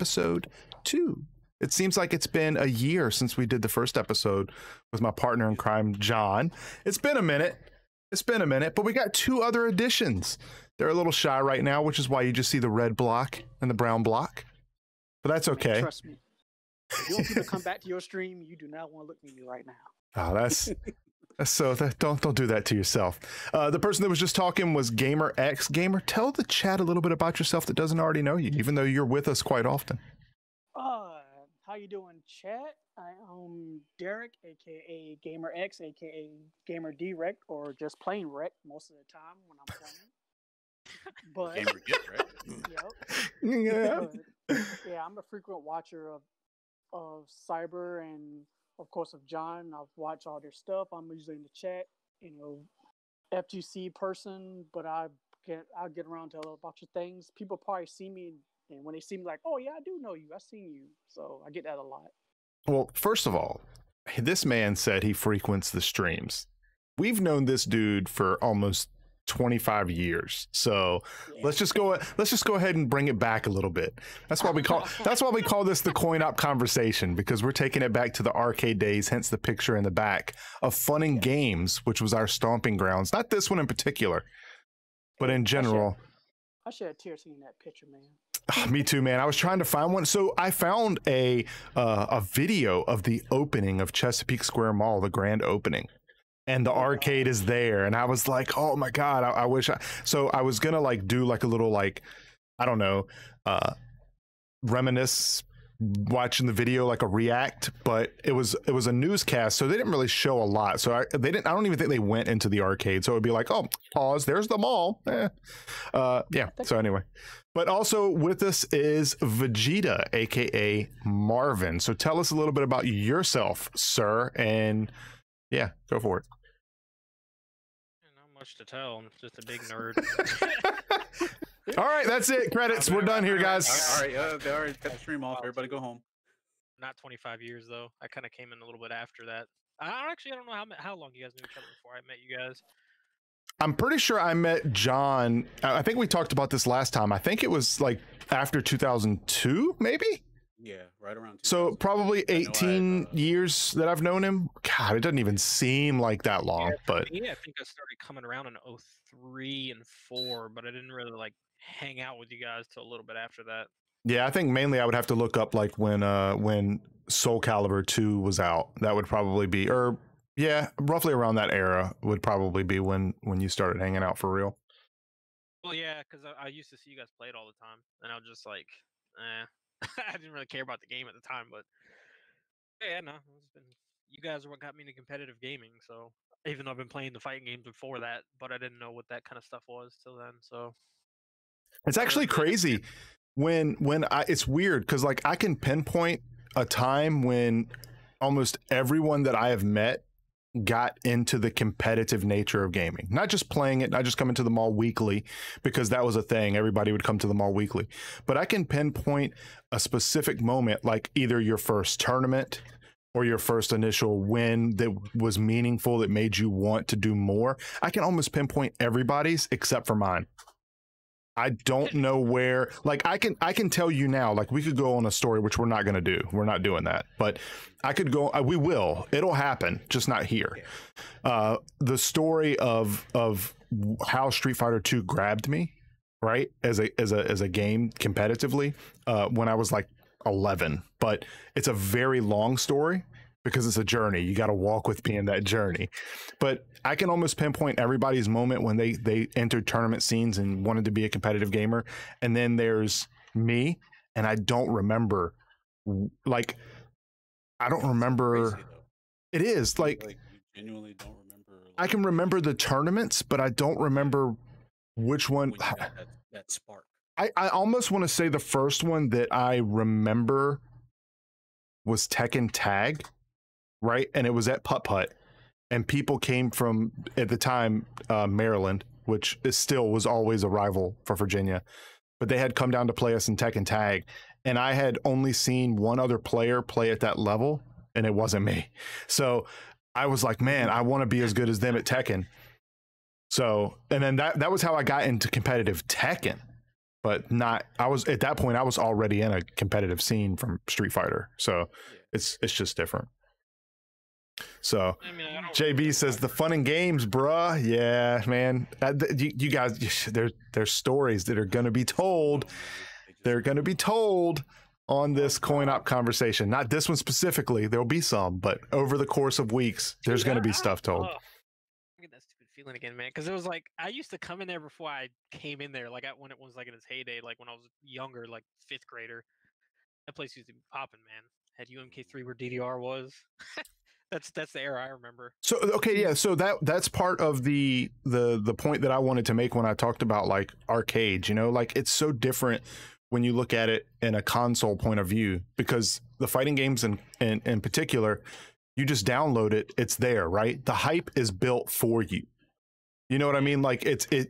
episode 2. It seems like it's been a year since we did the first episode with my partner in crime, John. It's been a minute. But we got 2 other additions. They're a little shy right now, which is why you just see the red block and the brown block. But that's okay. Man, trust me. If you want people to come back to your stream, you do not want to look at me right now. Oh, that's so. Don't do that to yourself. The person that was just talking was Gamer X. Gamer, tell the chat a little bit about yourself that doesn't already know you, even though you're with us quite often. How you doing, chat? I am Derek, aka Gamer X, aka Gamer Direct, or just plain Rec most of the time when I'm playing. But Gamer get right. Yeah. Yeah, I'm a frequent watcher of Cyber and of course of John. I've watched all their stuff. I'm usually in the chat, FGC person, but I'll get around to a bunch of things. People probably see me, and when they see me, like, oh yeah, I do know you. I've seen you, so I get that a lot. Well, first of all, this man said he frequents the streams. We've known this dude for almost 25 years. So yeah. let's just go ahead and bring it back a little bit. That's why we call this the coin op conversation, because we're taking it back to the arcade days, hence the picture in the back of Fun and Games, which was our stomping grounds. Not this one in particular, but in general. I shed a tear seeing that picture, man. Me too, man. I was trying to find one. So I found a video of the opening of Chesapeake Square Mall, the grand opening. And the arcade is there. And I was like, oh my God, I wish so I was going to do like a little, I don't know, reminisce watching the video, like a react, but it was a newscast. So they didn't really show a lot. So I don't even think they went into the arcade. So it would be like, oh, pause, there's the mall. Yeah. So anyway, but also with us is Vegeta, AKA Marvin. So tell us a little bit about yourself, sir. And yeah, go for it. Not much to tell. I'm just a big nerd. All right, that's it. Credits. We're done here, guys. All right, cut the stream off. Everybody go home. Not 25 years though. I kind of came in a little bit after that. I don't know how long you guys knew each other before I met you guys. I'm pretty sure I met John. I think we talked about this last time. I think it was like after 2002, maybe. Yeah, right around. So probably 18 years that I've known him. God, it doesn't even seem like that long. Yeah, but me, I think I started coming around in 03 and 04, but I didn't really hang out with you guys till a little bit after that. Yeah, I think mainly I would have to look up when Soul Calibur 2 was out. That would probably be, or yeah, roughly around that era would probably be when you started hanging out for real. Well, yeah, because I used to see you guys play it all the time, and I was just like, I didn't really care about the game at the time, but yeah, no, you guys are what got me into competitive gaming. So even though I've been playing the fighting games before that, but I didn't know what that kind of stuff was till then. So it's actually crazy when it's weird because I can pinpoint a time when almost everyone that I have met got into the competitive nature of gaming, not just playing it, not just coming to the mall weekly, because that was a thing. Everybody would come to the mall weekly, but I can pinpoint a specific moment, like either your first tournament or your first initial win that was meaningful, that made you want to do more. I can almost pinpoint everybody's except for mine. I don't know where, I can tell you now, we could go on a story, which we're not going to do. We're not doing that, but I could go, we will, it'll happen, just not here. The story of how Street Fighter 2 grabbed me, right? As a game competitively, when I was 11, but it's a very long story because it's a journey. You got to walk with me in that journey. But I can almost pinpoint everybody's moment when they entered tournament scenes and wanted to be a competitive gamer. And then there's me, and I don't remember, I don't remember. Crazy, it is you genuinely don't remember. I can remember the tournaments, but I don't remember which one. That spark. I almost want to say the first one that I remember was Tekken Tag, right? And it was at Putt Putt, and people came from, at the time, Maryland, which was always a rival for Virginia, but they had come down to play us in Tekken Tag, and I had only seen one other player play at that level, and it wasn't me. So I was like, man, I want to be as good as them at Tekken. So, and then that was how I got into competitive Tekken. but not. I was at that point. I was already in a competitive scene from Street Fighter, so it's just different. So I mean, I don't JB says the fun and games, bruh. Yeah, man. You guys, there's stories that are gonna be told. They're gonna be told on this coin op conversation. Not this one specifically. There'll be some, but over the course of weeks, there's gonna be stuff told. I get that stupid feeling again, man. Because it was like I used to come in there before I came in there, like when it was like in its heyday, like when I was younger, like 5th grader. That place used to be popping, man. Had UMK3 where DDR was. That's the era I remember. So okay, yeah. So that's part of the point that I wanted to make when I talked about like arcades. You know, like it's so different when you look at it in a console point of view, because the fighting games in particular, you just download it, it's there, right? The hype is built for you. You know what I mean? Like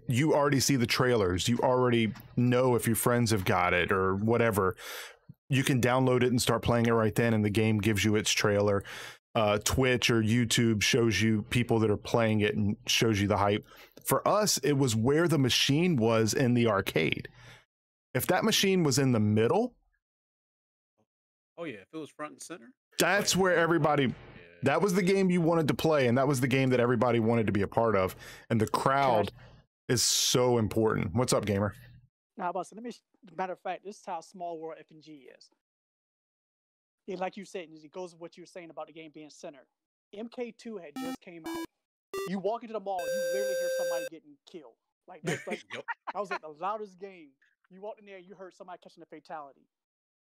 you already see the trailers, you already know if your friends have got it or whatever. You can download it and start playing it right then, and the game gives you its trailer. Twitch or YouTube shows you people that are playing it and shows you the hype. For us, it was where the machine was in the arcade. If that machine was in the middle, oh yeah, if it was front and center, that's where everybody, that was the game you wanted to play, and that was the game that everybody wanted to be a part of. And the crowd is so important. What's up, gamer? Now, boss, matter of fact, this is how Small World FNG is. Like you said, it goes with what you were saying about the game being center. MK2 had just came out. You walk into the mall, you literally hear somebody getting killed. Like that's like Yep. that was like the loudest game. You walked in there, you heard somebody catching a fatality.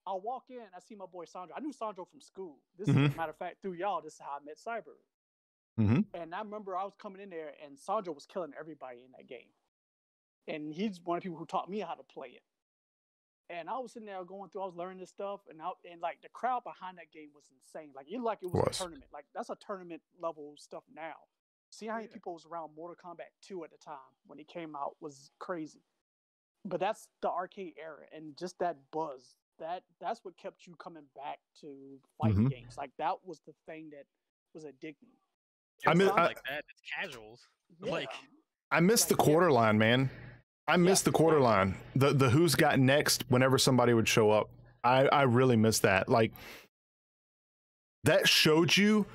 I walk in, I see my boy Sandro. I knew Sandro from school. This is, as a matter of fact, through y'all, this is how I met Cyber. And I remember I was coming in there, and Sandro was killing everybody in that game. And he's one of the people who taught me how to play it. And I was sitting there going through, I was learning this stuff, and like the crowd behind that game was insane. Like it was a tournament. Like that's a tournament level stuff now. See how many people was around Mortal Kombat 2 at the time when it came out was crazy. But that's the arcade era, and just that buzz. That's what kept you coming back to fighting games. Like that was the thing that was addicting. I mean, like that. It's casuals. Yeah. Like I miss the quarter line, man. I miss the quarter line. The who's got next whenever somebody would show up. I really miss that. Like that showed you.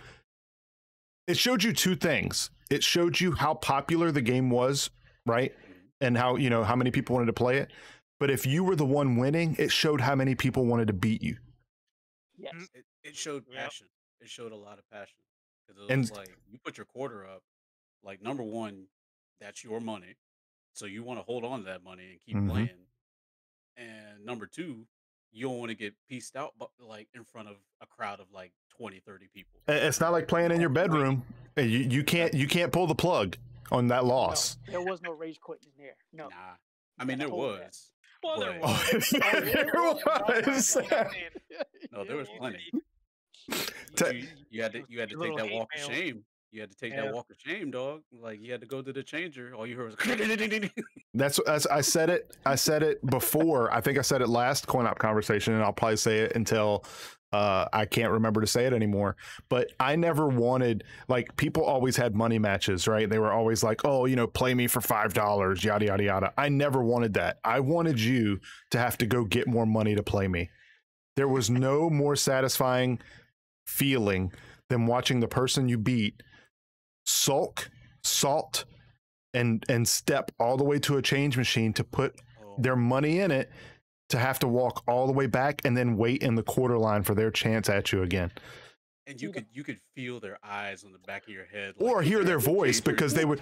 It showed you two things. It showed you how popular the game was, right? And how, you know, how many people wanted to play it. But if you were the one winning, it showed how many people wanted to beat you. Yes. It showed passion. It showed a lot of passion. Because it was like, you put your quarter up, like, number one, that's your money. So you want to hold on to that money and keep playing. And number two, you don't want to get pieced out, but like in front of a crowd of like 20, 30 people. It's not like playing in your bedroom. You can't pull the plug on that loss. No, there was no rage quit in there. No. Nah. I mean, there was. Well, there but- was. There was. No, there was plenty. Te- You had to Your take little that hate walk mail. of shame. You had to take Yeah. that walk of shame, dog. Like you had to go to the changer. All you heard was That's I said it. I said it before. I think I said it last coin op conversation, and I'll probably say it until I can't remember to say it anymore. But I never wanted, like, people always had money matches, right? They were always like, oh, you know, play me for $5, yada yada yada. I never wanted that. I wanted you to have to go get more money to play me. There was no more satisfying feeling than watching the person you beat sulk, salt, and step all the way to a change machine to put their money in it, to have to walk all the way back and then wait in the quarter line for their chance at you again. And you could feel their eyes on the back of your head, Or hear their voice, changer. because they would.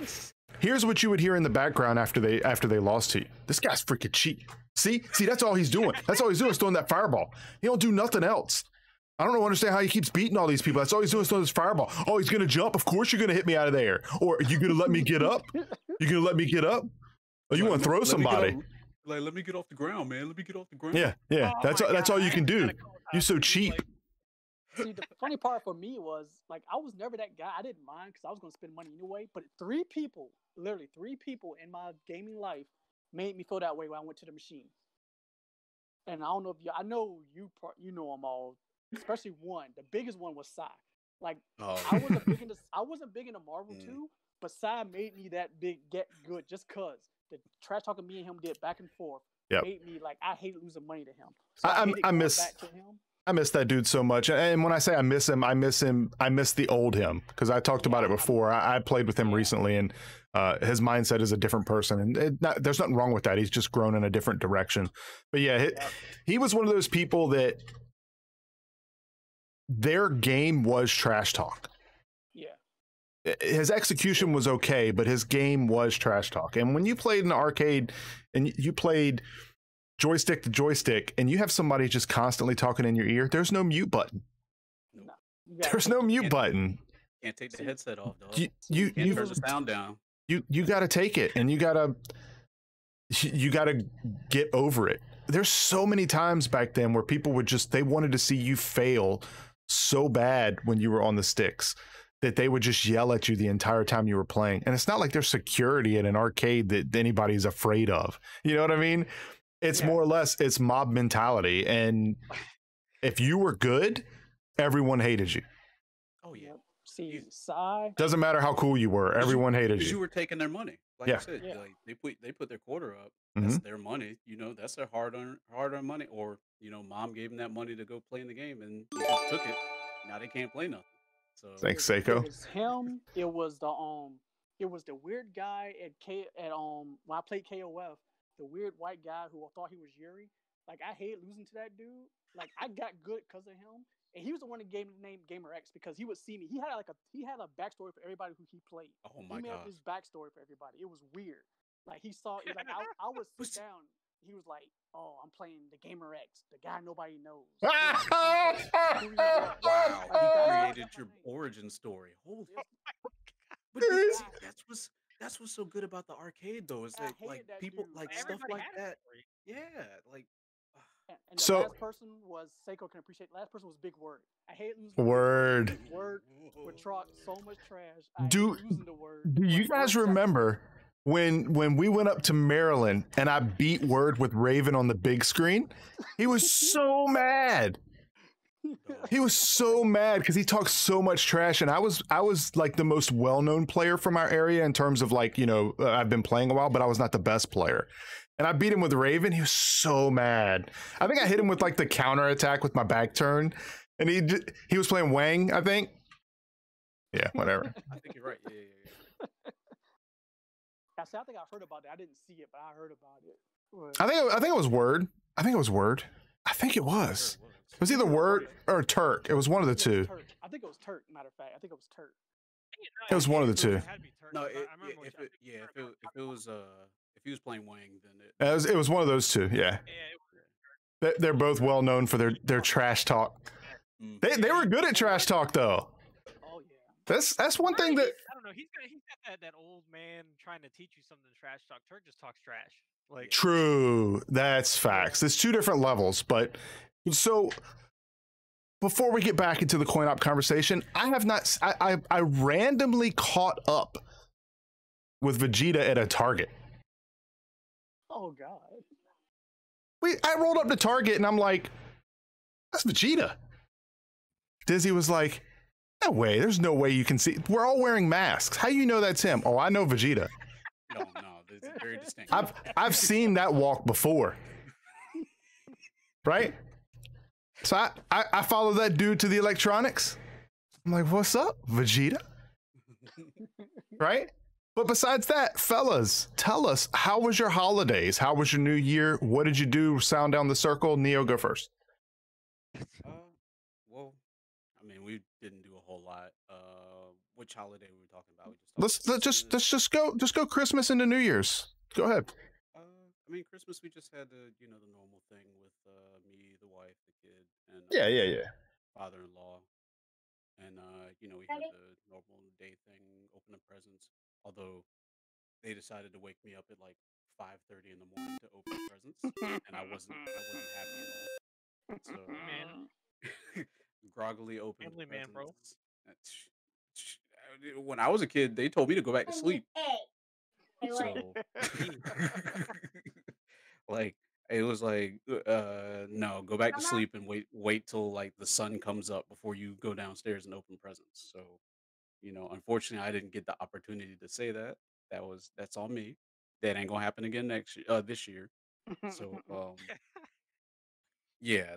Here's what you would hear in the background after they lost to you. This guy's freaking cheap. See, that's all he's doing. That's all he's doing is throwing that fireball. He don't do nothing else. I don't understand how he keeps beating all these people. That's all he's doing is throwing this fireball. Oh, he's gonna jump. Of course you're gonna hit me out of there. Or are you gonna let me get up? You gonna let me get up? Or you want to throw somebody? Let me get off the ground, man. Let me get off the ground. Yeah. Oh That's my all God, you I can do. gotta call You're out, so dude, cheap. like, See, the funny part for me was, like, I was never that guy. I didn't mind because I was going to spend money anyway. But literally three people in my gaming life made me feel that way when I went to the machine. And I don't know if I know you know them all, especially one. The biggest one was Psy. Like, Oh. I wasn't big into Marvel 2, but Psy made me that big get good just cause the trash talking me and him did back and forth Yep. made me like I hate losing money to him. So I miss back to him. I miss that dude so much. And when I say I miss the old him, because I talked about it before. I played with him recently, and his mindset is a different person, and there's nothing wrong with that. He's just grown in a different direction. But yeah, he was one of those people that their game was trash talk. Yeah. His execution was okay, but his game was trash talk. And when you played in the arcade and you played joystick to joystick and you have somebody just constantly talking in your ear, there's no mute button. No. There's no mute button. Can't take the headset off, dog. You can't turn the sound down. You got to take it, and you got to get over it. There's so many times back then where people would they wanted to see you fail so bad when you were on the sticks that they would just yell at you the entire time you were playing. And it's not like there's security at an arcade that anybody's afraid of. You know what I mean? It's more or less, it's mob mentality. And if you were good, everyone hated you. Oh, yeah. See, Psy. Doesn't matter how cool you were. Everyone hated you. You were taking their money. Like I said, like they put their quarter up. That's their money. You know, that's their hard-earned money. Or, you know, mom gave them that money to go play in the game, and they just took it. Now they can't play nothing. So thanks, Seiko. It was him. It was the weird guy when I played KOF. The weird white guy who I thought he was Yuri. Like, I hate losing to that dude. Like, I got good because of him. And he was the one that gave me the name Gamer X because he would see me. He had a backstory for everybody who he played. Oh my god. He made up his backstory for everybody. It was weird. Like, he saw like I would sit down. He was like, "Oh, I'm playing the Gamer X, the guy nobody knows." Wow, he created your origin story. Holy. But that's what's so good about the arcade, though, is that like people dude. Like stuff like that. Yeah, like. And the last person was Seiko can appreciate. The last person was Big Word. I hate losing. Word. Word would talk so much trash. Do you guys remember when we went up to Maryland and I beat Word with Raven on the big screen? He was so mad. He was so mad because he talked so much trash, and I was like the most well-known player from our area in terms of like, you know, I've been playing a while, but I was not the best player. And I beat him with Raven. He was so mad. I think I hit him with like the counter attack with my back turn, and he was playing Wang, I think. Yeah, whatever. I think you're right. Yeah. I think I've heard about it. I didn't see it, but I heard about it. I think it was Word. I think it was Word. I think it was. It was either Word or Turk. It was one of the two. I think it was Turk. Matter of fact, I think it was Turk. It was one of the two. No, if he was playing Wang, then it was one of those two. Yeah. They're both well known for their trash talk. They were good at trash talk though. Oh yeah. That's one thing that I don't know. He's got that old man trying to teach you something trash talk. Turk just talks trash. Like true. That's facts. There's two different levels, but so. Before we get back into the coin op conversation, I randomly caught up with Vegeta at a Target. Oh God. I rolled up to Target and I'm like, that's Vegeta. Dizzy was like, no way, there's no way you can see. We're all wearing masks. How do you know that's him? Oh, I know Vegeta. No, it's very distinct. I've seen that walk before. Right? So I follow that dude to the electronics. I'm like, what's up, Vegeta? Right? But besides that, fellas, tell us, how was your holidays? How was your new year? What did you do? Sound down the circle. Neo, go first. Well, I mean, we didn't do a whole lot. Which holiday were we talking about? Let's just go Christmas into New Year's. Go ahead. I mean, Christmas, we just had the normal thing with me, the wife, the kid, and father-in-law, and we had the normal day thing, open the presents. Although they decided to wake me up at like 5:30 in the morning to open presents, and I wasn't happy at all. So groggily opened the presents. Bro. When I was a kid, they told me to go back to sleep. So, like, it was like, no, go back to sleep and wait till like the sun comes up before you go downstairs and open presents. So, unfortunately, I didn't get the opportunity to say that. That's on me. That ain't gonna happen again this year. So, yeah,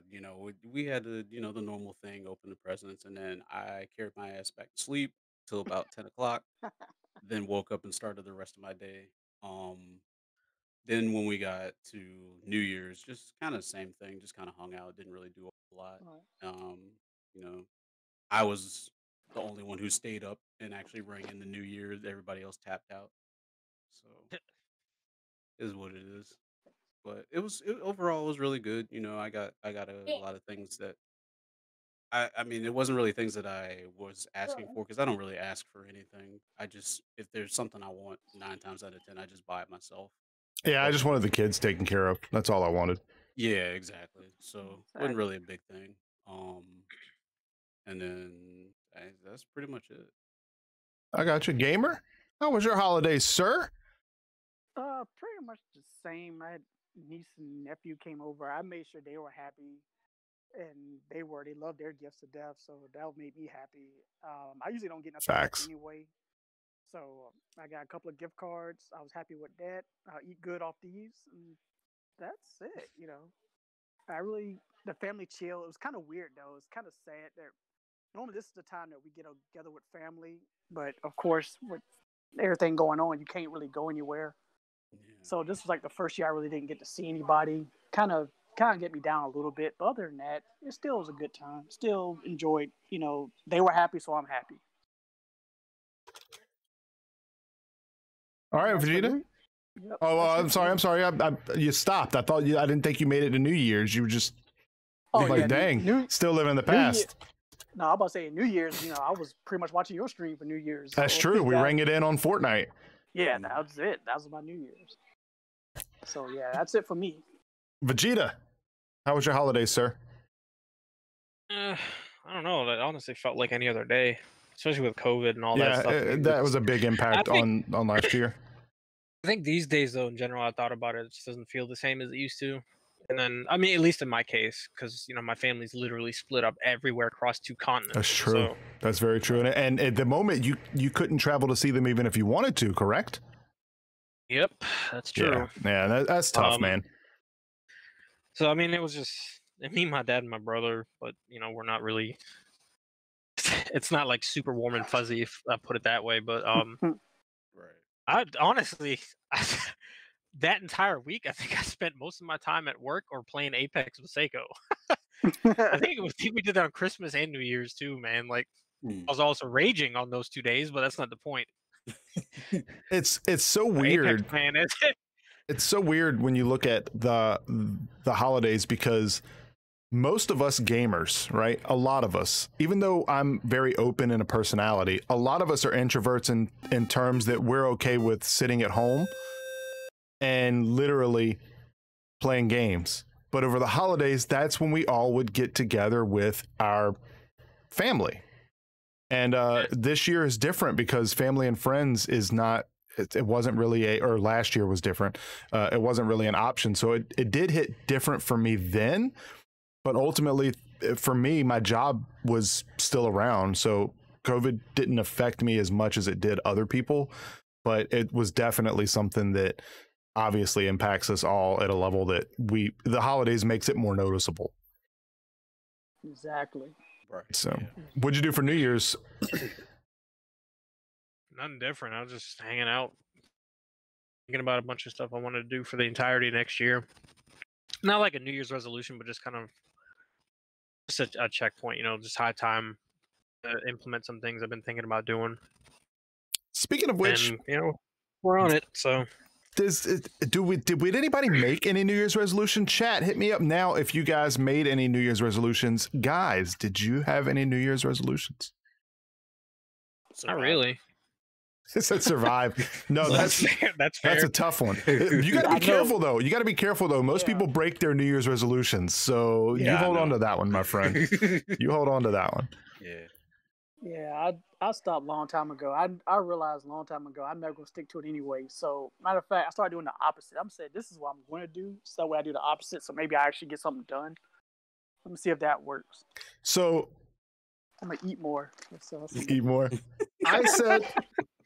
we had to, the normal thing, open the presents, and then I carried my ass back to sleep till about 10 o'clock. Then woke up and started the rest of my day. Um, then when we got to New Year's, just kind of same thing, just kind of hung out, didn't really do a lot. Right. You know, I was the only one who stayed up and actually rang in the New Year. Everybody else tapped out. So it is what it is. But overall it was really good. I got a lot of things that I mean, it wasn't really things that I was asking for because I don't really ask for anything. I just if there's something I want, 9 times out of 10, I just buy it myself. Yeah, I But just wanted the kids taken care of. That's all I wanted. yeah, exactly. So wasn't Exactly. really a big thing. And then that's pretty much it. I got you, gamer. How was your holidays, sir? Pretty much the same. I had niece and nephew came over. I made sure they were happy, and they loved their gifts to death. So that made me happy. I usually don't get nothing back Facts. anyway. So I got a couple of gift cards. I was happy with that. I eat good off these, and that's it. The family chill. It was kind of weird though. It's kind of sad that normally this is the time that we get together with family, but of course with everything going on, you can't really go anywhere. Yeah. So this was like the first year I really didn't get to see anybody. Kind of get me down a little bit, but other than that, it still was a good time. Still enjoyed. They were happy, so I'm happy. All right, That's for Vegeta. me. Yep, Oh, that's it I'm for sorry. me. I'm sorry. You stopped. I didn't think you made it to New Year's. You were just Oh like, yeah, dang, still living in the New Year. past. No, I'm about to say New Year's. I was pretty much watching your stream for New Year's. That's so true. We that- rang it in on Fortnite. Yeah, that was it. That was my New Year's. So yeah, that's it for me. Vegeta, how was your holidays, sir? I don't know. That honestly felt like any other day, especially with COVID and all that Yeah, stuff. that was a big impact on last year. I think these days, though, in general, I thought about it. It just doesn't feel the same as it used to. And then, I mean, at least in my case, because my family's literally split up everywhere across 2 continents. That's true. So, That's very true. And at the moment, you couldn't travel to see them even if you wanted to, correct? yep, that's true. Yeah, that's tough, man. So, I mean, it was just me, my dad, and my brother. But we're not really. It's not like super warm and fuzzy, if I put it that way. But Right. I honestly, that entire week, I think I spent most of my time at work or playing Apex with Seiko. I think we did that on Christmas and New Year's too, man. Like, I was also raging on those 2 days, but that's not the point. It's so weird, Apex, man. It's so weird when you look at the holidays because most of us gamers, right? A lot of us, even though I'm very open in a personality, a lot of us are introverts in terms that we're okay with sitting at home and literally playing games. But over the holidays, that's when we all would get together with our family. And this year is different because family and friends is not, it wasn't really or last year was different. It wasn't really an option. So it did hit different for me then. But ultimately, for me, my job was still around. So COVID didn't affect me as much as it did other people. But it was definitely something that obviously impacts us all at a level that the holidays makes it more noticeable. Exactly. Right. So what'd you do for New Year's? Nothing different. I was just hanging out, thinking about a bunch of stuff I wanted to do for the entirety of next year. Not like a New Year's resolution, but just kind of just a checkpoint, just high time to implement some things I've been thinking about doing. Speaking of which, and, we're on it. So did anybody make any New Year's resolution? Chat, hit me up now if you guys made any New Year's resolutions. Guys, did you have any New Year's resolutions? Not really. It said survive. No, that's fair. That's a tough one. You got to be careful though. Most people break their New Year's resolutions, so you hold on to that one, my friend. You hold on to that one. Yeah, I stopped a long time ago. I realized a long time ago I'm never gonna stick to it anyway. So matter of fact, I started doing the opposite. I'm saying this is what I'm going to do, so that way I do the opposite. So maybe I actually get something done. Let me see if that works. So I'm gonna eat more. Eat more.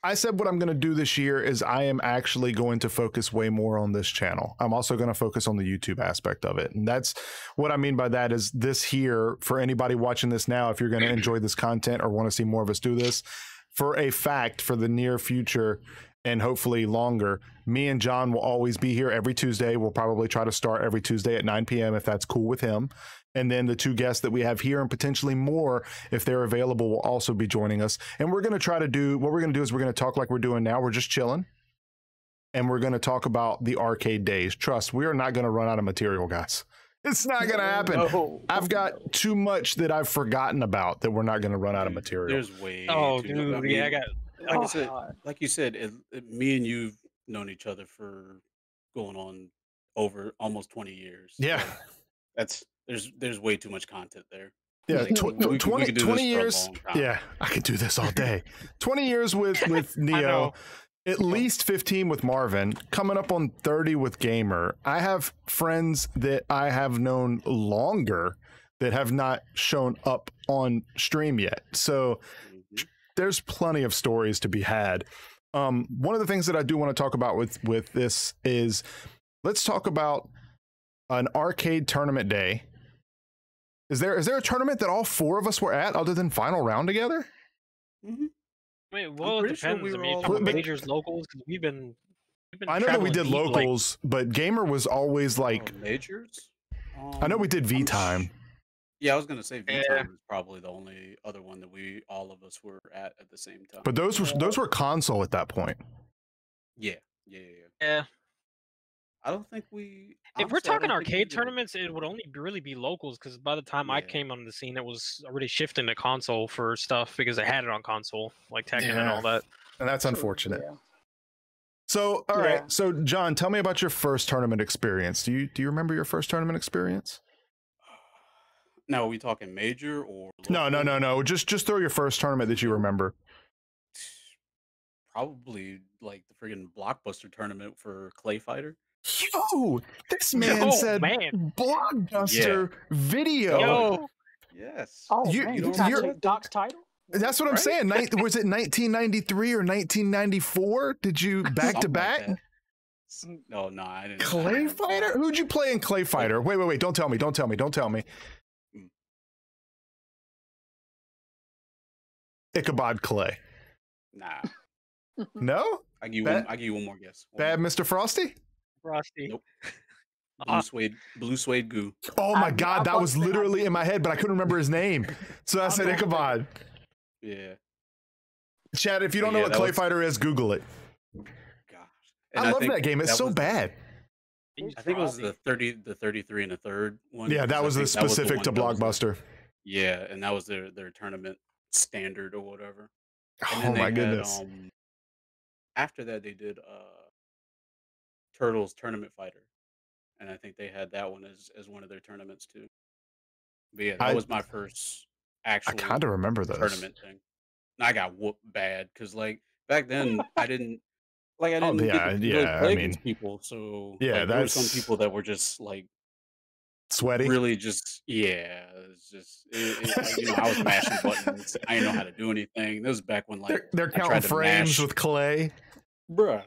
I I said what I'm going to do this year is I am actually going to focus way more on this channel. I'm also going to focus on the YouTube aspect of it. And that's what I mean by that is this here, for anybody watching this now, if you're going to enjoy this content or want to see more of us do this, for a fact, for the near future and hopefully longer, me and John will always be here every Tuesday. We'll probably try to start every Tuesday at 9 p.m. if that's cool with him. And then the two guests that we have here and potentially more, if they're available, will also be joining us. And we're going to try to do, what we're going to do is we're going to talk like we're doing now. We're just chilling. And we're going to talk about the arcade days. Trust, we are not going to run out of material, guys. It's not going to happen. No. I've got too much that I've forgotten about that we're not going to run out of material. There's way Oh, too dude, much. I mean, yeah, I got. like I Oh, said, God. like you said, me and you've known each other for going on over almost 20 years. Yeah. Like, there's way too much content there. Yeah, Like, we 20 could do 20 this for a years. long time. Yeah, I could do this all day. 20 years with Neo, know. at least 15 with Marvin, coming up on 30 with Gamer. I have friends that I have known longer that have not shown up on stream yet. So Mhm. there's plenty of stories to be had. One of the things that I do want to talk about with this is let's talk about an arcade tournament day. Is there a tournament that all four of us were at other than final round together? Mhm. I mean, well, it pretty sure depends. we I were mean, all talking about But- majors, locals, because we've been I know that we traveling did deep, like, locals, but Gamer was always like, Oh, majors. I know we did V I'm time. Yeah, I was gonna say V Yeah. time is probably the only other one that all of us were at the same time. But those were console at that point. yeah. yeah. I don't think we. If we're honestly, I talking don't think we arcade did. tournaments, it would only really be locals because by the time I Yeah. came on the scene, it was already shifting to console for stuff because they had it on console, like Tekken and Yeah. all that. And that's unfortunate. Yeah. So, all right. Yeah. So, John, tell me about your first tournament experience. Do you remember your first tournament experience? Now, are we talking major or? No. local? Just throw your first tournament that you remember. Probably like the friggin' Blockbuster tournament for Clay Fighter. Yo, this man Yo, said man. Blockbuster video. Yo, Yes. Oh, You- man, you you don't got you're- Doc's title? That's what I'm Right? saying. Was it 1993 or 1994? Did you back to Something like back? that. No, I didn't. Clay Fighter? Who'd you play in Clay Fighter? Wait. Don't tell me. Mm. Ichabod Clay. Nah. No? I give you Bad- one. I give you one more guess. One Bad more. Mr. Frosty? Frosty. Nope. Uh, Blue suede goo. Oh my I- God, I that was must say, literally in my head, but I couldn't remember his name. So I I'm said not- Ichabod. Yeah. Chad, if you don't know Yeah, what that Clay was- Google is, Google it. Gosh. I love think that game. It's so was- bad. I think it was the 33 and a third one. Yeah, that because I was the think that was specific to one that was the- Blockbuster. Yeah, and that was their tournament standard or whatever. And Oh then they my had, goodness. after that, they did Turtles Tournament Fighter, and I think they had that one as one of their tournaments too. But yeah, that I- was my first I actual kind of remember those. tournament thing. And I got whooped bad because like back then I didn't Oh, get to yeah, really yeah, play I against mean, people. So yeah, like, there were some that's- people that were just like Sweaty. really just it's just I was mashing buttons. I didn't know how to do anything. This was back when like They're I counting tried to frames mash- with Clay. bruh,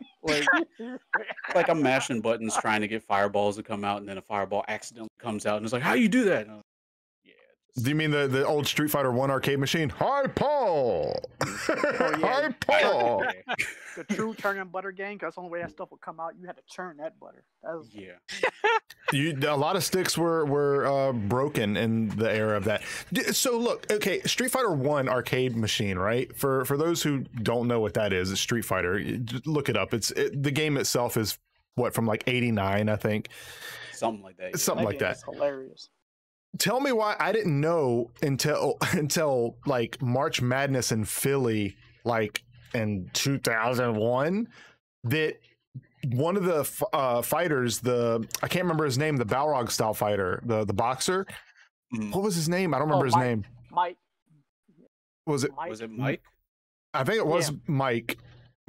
like I'm mashing buttons trying to get fireballs to come out, and then a fireball accidentally comes out, and it's like, how you do that? And I was like, yeah, just- Do you mean the old Street Fighter 1 arcade machine? Hi, Paul! Hi, Paul! yeah. The true churning butter gang, because that's the only way that stuff would come out. You had to churn that butter. That was, Yeah. A lot of sticks were broken in the era of that. So look, okay, Street Fighter 1 arcade machine, right? For those who don't know what that is, it's Street Fighter. Just look it up. The game itself is what, from like 89, I think. Something like that. It's yeah. something like game that. is hilarious. Tell me why I didn't know until like March Madness in Philly, like in 2001, that one of the fighters, I can't remember his name, the Balrog style fighter, the boxer. Mm. What was his name? I don't remember his Mike. name. Mike. Was it? Mike. Was it Mike? I think it was Yeah. Mike.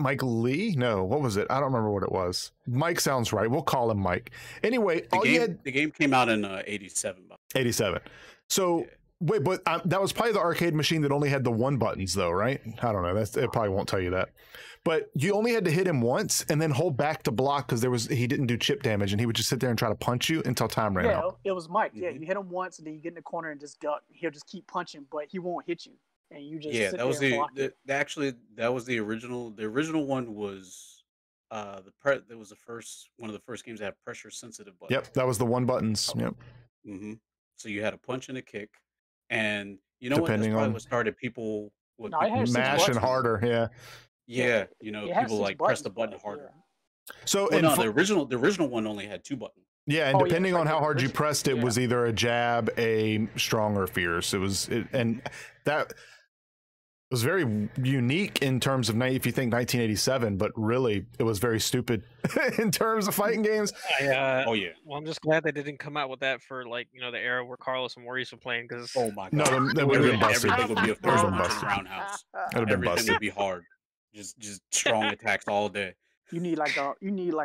Mike Lee? No, what was it? I don't remember what it was. Mike sounds right. We'll call him Mike. Anyway, The all you had game came out in 87. 87. So Yeah. Wait, but that was probably the arcade machine that only had the 1 buttons, though, right? I don't know. It probably won't tell you that. But you only had to hit him once and then hold back to block because he didn't do chip damage, and he would just sit there and try to punch you until time ran out. Yeah, it was Mike. Yeah, you hit him once and then you get in the corner and just duck. He'll just keep punching, but he won't hit you, and you just sit that was there and block it. actually that was the original. The original one was that was one of the first games that had pressure sensitive buttons. Yep, that was the 1 buttons. Yep. Mm-hmm. So you had a punch and a kick, and you know Depending what? That's probably on what started people. No, it had 6 mash and buttons. harder. Yeah. Yeah, you know, It has people 6 like press the buttons, button but, harder. So Well, and no, the original one only had 2 buttons. yeah, and Oh, yeah, depending it's on like how the hard you original. pressed it Yeah. was either a jab, a strong, or fierce. And that was very unique in terms of if you think 1987, but really it was very stupid in terms of fighting games. Oh yeah. Well, I'm just glad they didn't come out with that for the era where Carlos and Maurice were playing, because Oh my god. No, that would have been busted. Everything would be a That would've first been punch busted. roundhouse. That would have been Everything busted. would be hard. Just strong attacks all day. You need like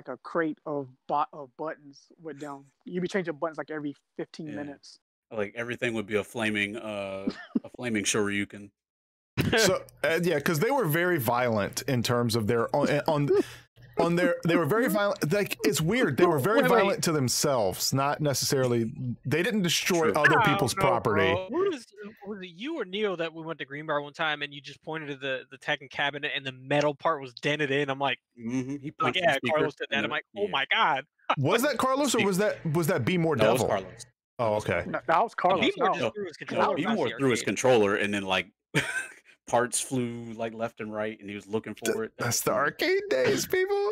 a crate of buttons with them. You be changing buttons like every 15 Yeah. minutes. Like everything would be a flaming Shoryuken. So yeah, because they were very violent in terms of their they were very violent. Like, it's weird, they were very Wait. violent to themselves, not necessarily. They didn't destroy True. other I don't people's know, property. bro. Was it you or Neo that we went to Green Bar one time and you just pointed to the Tekken cabinet and the metal part was dented in? I'm like, Mm-hmm. He like punched the yeah, speaker Carlos did that. and I'm like, oh yeah. my god. Was that Carlos, or was that Be More No, it was Devil? Carlos. Oh, okay. No, that was Carlos. Beamer No. just threw his No, controller. he past more the threw his arcade. controller and then like parts flew like left and right and he was looking for it. That's the arcade days, people.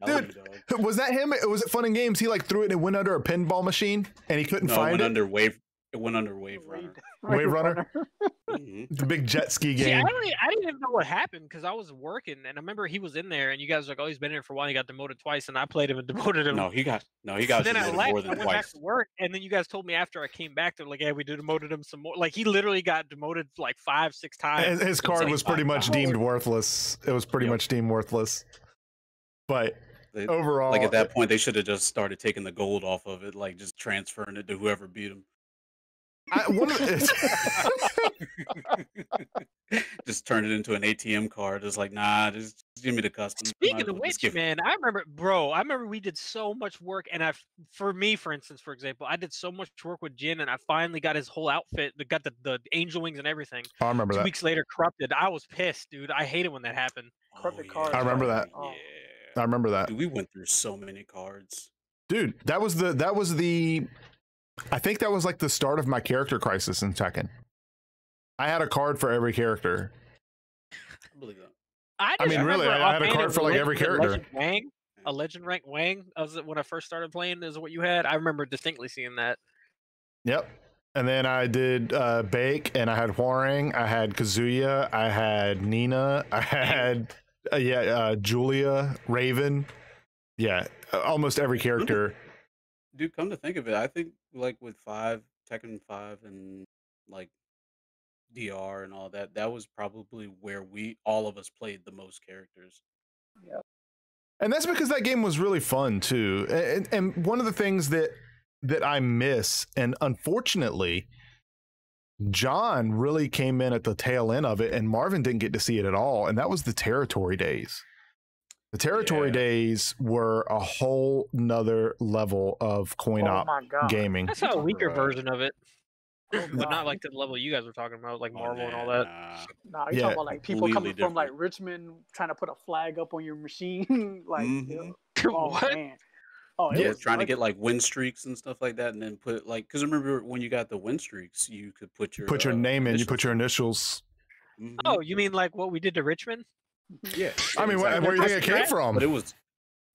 Dude, was that him? Was it Fun and Games? He like threw it and it went under a pinball machine and he couldn't No, find it. It went under Wave Runner. Wave Runner? Mhm. The big jet ski See, game. I didn't even know what happened because I was working and I remember he was in there and you guys were like, oh, he's been here for a while. He got demoted twice and I played him and demoted him. No, he got Then I demoted left. more I than went back twice. to work, and then you guys told me after I came back, they're like, "Yeah, we demoted him some more." Like he literally got demoted like 5-6 times. And his card was pretty much deemed worthless. It was pretty Yep. much deemed worthless. But They- overall, Like at that point, they should have just started taking the gold off of it, like just transferring it to whoever beat him. Just turn it into an ATM card. It's like, nah, just give me the custom. Speaking of which, man, I remember we did so much work, and for example, I did so much work with Jin, and I finally got his whole outfit. Got the angel wings and everything. I remember 2 that. weeks later, corrupted. I was pissed, dude. I hated when that happened. Corrupted cards. I remember that. Oh. I remember that. Dude, we went through so many cards. Dude, that was the I think that was like the start of my character crisis in Tekken. I had a card for every character. I believe that. I mean, really, remember I had a offhand card it was for, like, every character. Legend Wang, a Legend Rank Wang. When I first started playing, is what you had. I remember distinctly seeing that. Yep. And then I did Bake, and I had Hwoarang, I had Kazuya, I had Nina, I had Julia, Raven. Yeah, almost every character. Dude, come to think of it, I think like with Tekken 5 and like DR and all that, that was probably where all of us played the most characters. And that's because that game was really fun too. And one of the things that I miss, and unfortunately, John really came in at the tail end of it, and Marvin didn't get to see it at all. And that was the territory days. The territory Yeah. days were a whole nother level of coin Oh op my god. gaming. That's a weaker Right. version of it, Oh, but God. not like to the level you guys were talking about, like Oh, Marvel and all nah, that. nah. Nah, you Yeah, talking about like people completely coming from like different. Richmond trying to put a flag up on your machine, like Mhm. oh What? man. Oh, it Yeah, was trying to like- get like win streaks and stuff like that, and then put like, because remember when you got the win streaks, you could put your Name in, you initials. put your initials. Mhm. Oh, you mean like what we did to Richmond? Yeah. I mean, exactly. where do you think it came Right. from? But it was,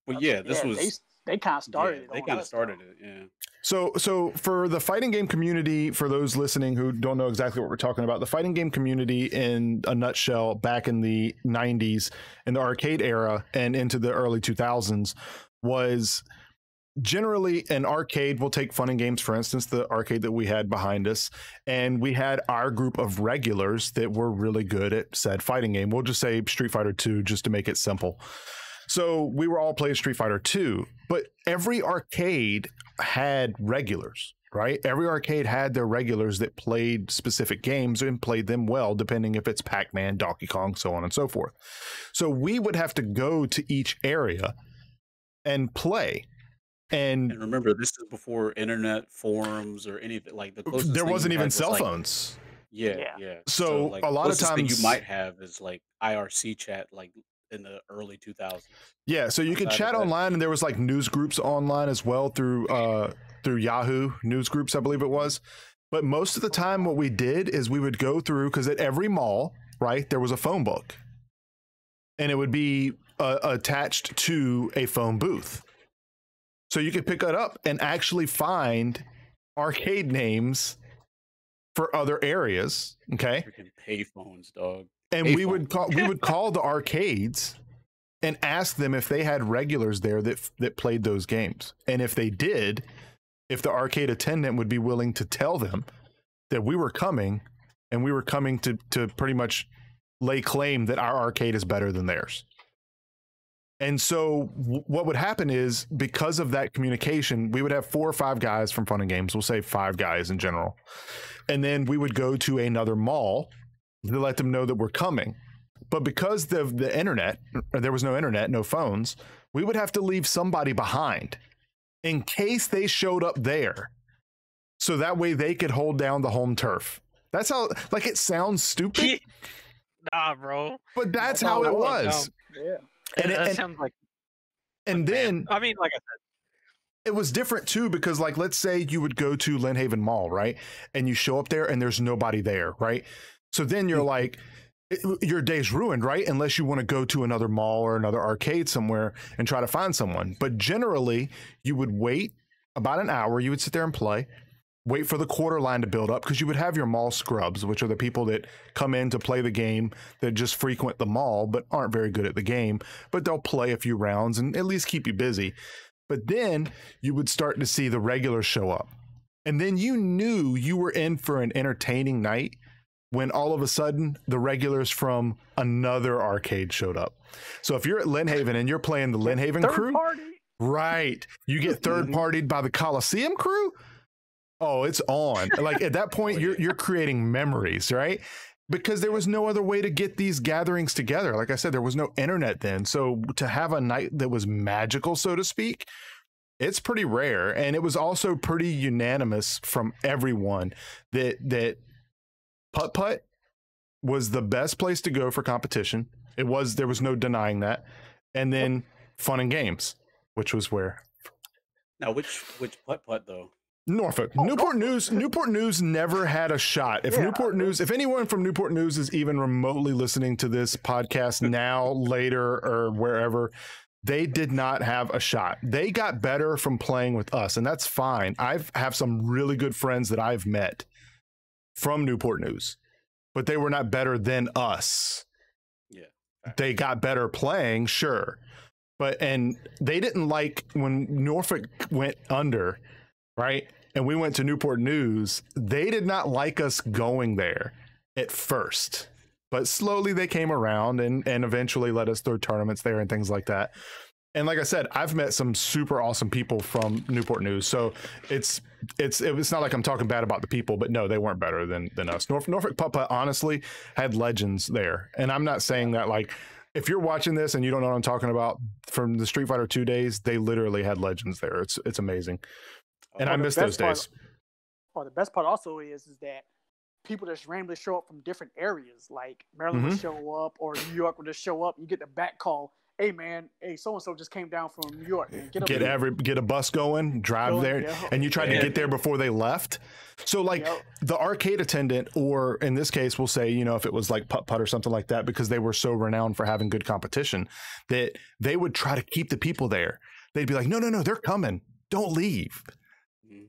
but yeah, this yeah, was they kind of started it. They on kind of us, started though. it. Yeah. So for the fighting game community, for those listening who don't know exactly what we're talking about, the fighting game community in a nutshell back in the 90s, in the arcade era and into the early 2000s, was generally an arcade. We'll take Fun and Games, for instance, the arcade that we had behind us, and we had our group of regulars that were really good at said fighting game. We'll just say Street Fighter 2 just to make it simple. So we were all playing Street Fighter 2, but every arcade had regulars. right? Every arcade had their regulars that played specific games and played them well, depending if it's Pac-Man, Donkey Kong, so on and so forth. So we would have to go to each area and play. And remember, this is before internet forums or anything. Like the closest there thing wasn't you even had was, cell like, phones. yeah. So like a the lot of closest thing times you might have is like IRC chat, like in the early 2000s. Yeah, so you could Outside of chat that- online, and there was like news groups online as well through Yahoo news groups, I believe it was. But most of the time, what we did is we would go through, because at every mall, right, there was a phone book, and it would be attached to a phone booth. So you could pick it up and actually find arcade names for other areas. Okay, Freaking payphones, dog. and we would call the arcades and ask them if they had regulars there that played those games. And if they did, if the arcade attendant would be willing to tell them that we were coming, and we were coming to pretty much lay claim that our arcade is better than theirs. And so what would happen is, because of that communication, we would have 4 or 5 guys from Fun and Games. We'll say 5 guys in general. And then we would go to another mall to let them know that we're coming. But because the internet, there was no internet, no phones, we would have to leave somebody behind in case they showed up there. So that way they could hold down the home turf. That's how, like, it sounds stupid. Nah, bro. But that's how it was. Yeah. And That sounds like. And then I mean, like I said, it was different too, because like, let's say you would go to Lynn Haven Mall, right? And you show up there and there's nobody there, right? So then you're like, your day's ruined, right? Unless you want to go to another mall or another arcade somewhere and try to find someone. But generally, you would wait about an hour. You would sit there and play, wait for the quarter line to build up, because you would have your mall scrubs, which are the people that come in to play the game, that just frequent the mall but aren't very good at the game, but they'll play a few rounds and at least keep you busy. But then you would start to see the regulars show up, and then you knew you were in for an entertaining night when all of a sudden the regulars from another arcade showed up. So if you're at Lynn Haven and you're playing the Lynn Haven crew, right, you get third partied by the Coliseum crew. Oh, it's on. Like, at that point, you're creating memories, right? Because there was no other way to get these gatherings together. Like I said, there was no internet then. So to have a night that was magical, so to speak, it's pretty rare. And it was also pretty unanimous from everyone that Putt-Putt was the best place to go for competition. There was no denying that. And then Fun and Games, which was where. Now, which Putt-Putt though? Norfolk. Newport News never had a shot. If anyone from Newport News is even remotely listening to this podcast now, later, or wherever, they did not have a shot. They got better from playing with us, and that's fine. I have some really good friends that I've met from Newport News, but they were not better than us. Yeah. They got better playing, sure. And they didn't like when Norfolk went under, right? And we went to Newport News. They did not like us going there at first, but slowly they came around and eventually let us throw tournaments there and things like that. And like I said, I've met some super awesome people from Newport News. So it's not like I'm talking bad about the people, but no, they weren't better than us. Norfolk Putt-Putt honestly had legends there. And I'm not saying that, like, if you're watching this and you don't know what I'm talking about, from the Street Fighter 2 days, they literally had legends there. It's amazing. And I miss those days. Well, the best part also is that people just randomly show up from different areas. Like Maryland would show up, or New York would just show up. You get the back call, "Hey man, so and so just came down from New York. Man. Get a bus going, drive there," and you tried to get there before they left. So like the arcade attendant, or in this case, we'll say, if it was like Putt-Putt or something like that, because they were so renowned for having good competition, that they would try to keep the people there. They'd be like, "No, they're coming. Don't leave."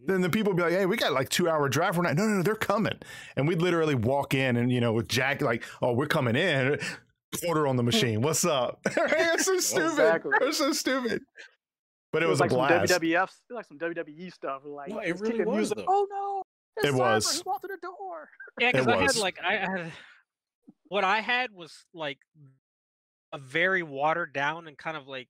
Then the people would be like, "Hey, we got like 2-hour drive. We're not." No, they're coming. And we'd literally walk in and, with Jack, like, "Oh, we're coming in. Quarter on the machine. What's up?" It's so stupid. Exactly. It's so stupid. But it was like a blast. Some WWF, like some WWE stuff. Like, no, it really was. Music. Oh no! It was. He walked through the door. Yeah, because I had what I had was like a very watered down and kind of like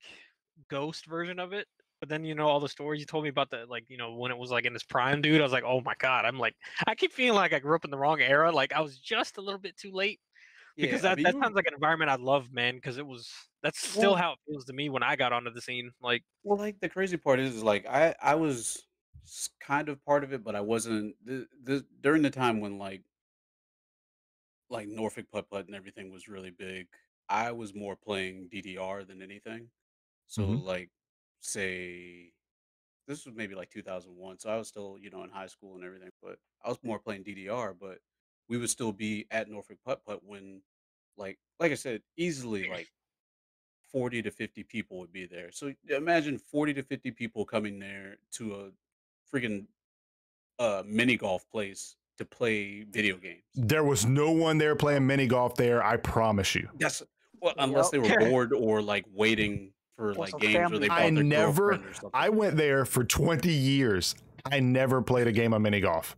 ghost version of it. but then all the stories you told me about the when it was like in its prime, dude. I was like, oh my god. I'm like, I keep feeling like I grew up in the wrong era. Like I was just a little bit too late because Yeah, I that mean, sounds like an environment I'd love, man. Because that's still how it feels to me when I got onto the scene. Like, well, like the crazy part is like I was kind of part of it, but I wasn't. The during the time when like Norfolk Putt Putt and everything was really big, I was more playing DDR than anything. So Hmm. like, say this was maybe like 2001, so I was still in high school and everything, but I was more playing DDR. But we would still be at Norfolk Putt Putt when like I said, easily like 40 to 50 people would be there. So imagine 40 to 50 people coming there to a freaking mini golf place to play video games. There was no one there playing mini golf there. I promise you. That's well, unless they Yep. were bored or like waiting for Or like some games where family they I brought their never. girlfriend or something. I went there for 20 years. I never played a game of mini golf.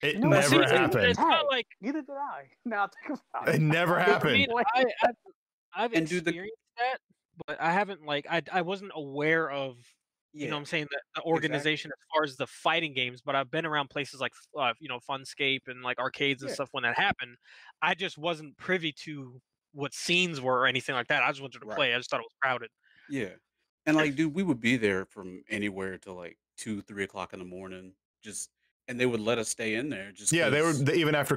It No, see, never it's happened. It's not like Neither did I. Now think about it. It never I happened. mean, I've And do the experienced that, but I haven't I wasn't aware of yeah, I'm saying the exactly. organization as far as the fighting games, but I've been around places like Funscape and like arcades and Yeah, stuff when that happened. I just wasn't privy to what scenes were or anything like that. I just wanted to right. play. I just thought it was crowded. Yeah. And like, dude, we would be there from anywhere to like 2, 3 o'clock in the morning, just and they would let us stay in there just Yeah, because. even after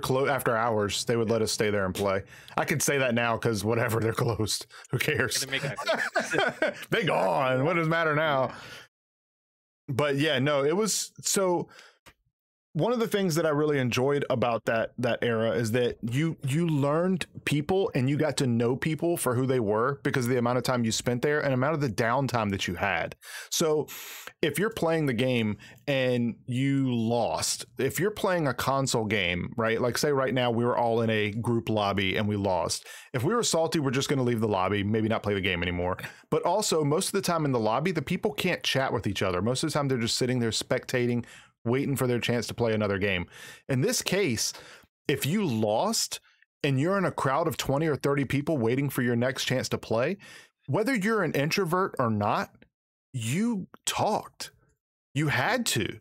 hours, they would Yeah, let us stay there and play. I could say that now because whatever, they're closed. Who cares? Gonna make it exactly. They gone. What does it matter now? Yeah. But yeah, no, it was so. One of the things that I really enjoyed about that era is that you learned people and you got to know people for who they were because of the amount of time you spent there and amount of the downtime that you had. So if you're playing the game and you lost, if you're playing a console game, right? Like say right now we were all in a group lobby and we lost. If we were salty, we're just going to leave the lobby, maybe not play the game anymore. But also most of the time in the lobby, the people can't chat with each other. Most of the time they're just sitting there spectating, waiting for their chance to play another game. In this case, if you lost and you're in a crowd of 20 or 30 people waiting for your next chance to play, whether you're an introvert or not, you talked. You had to.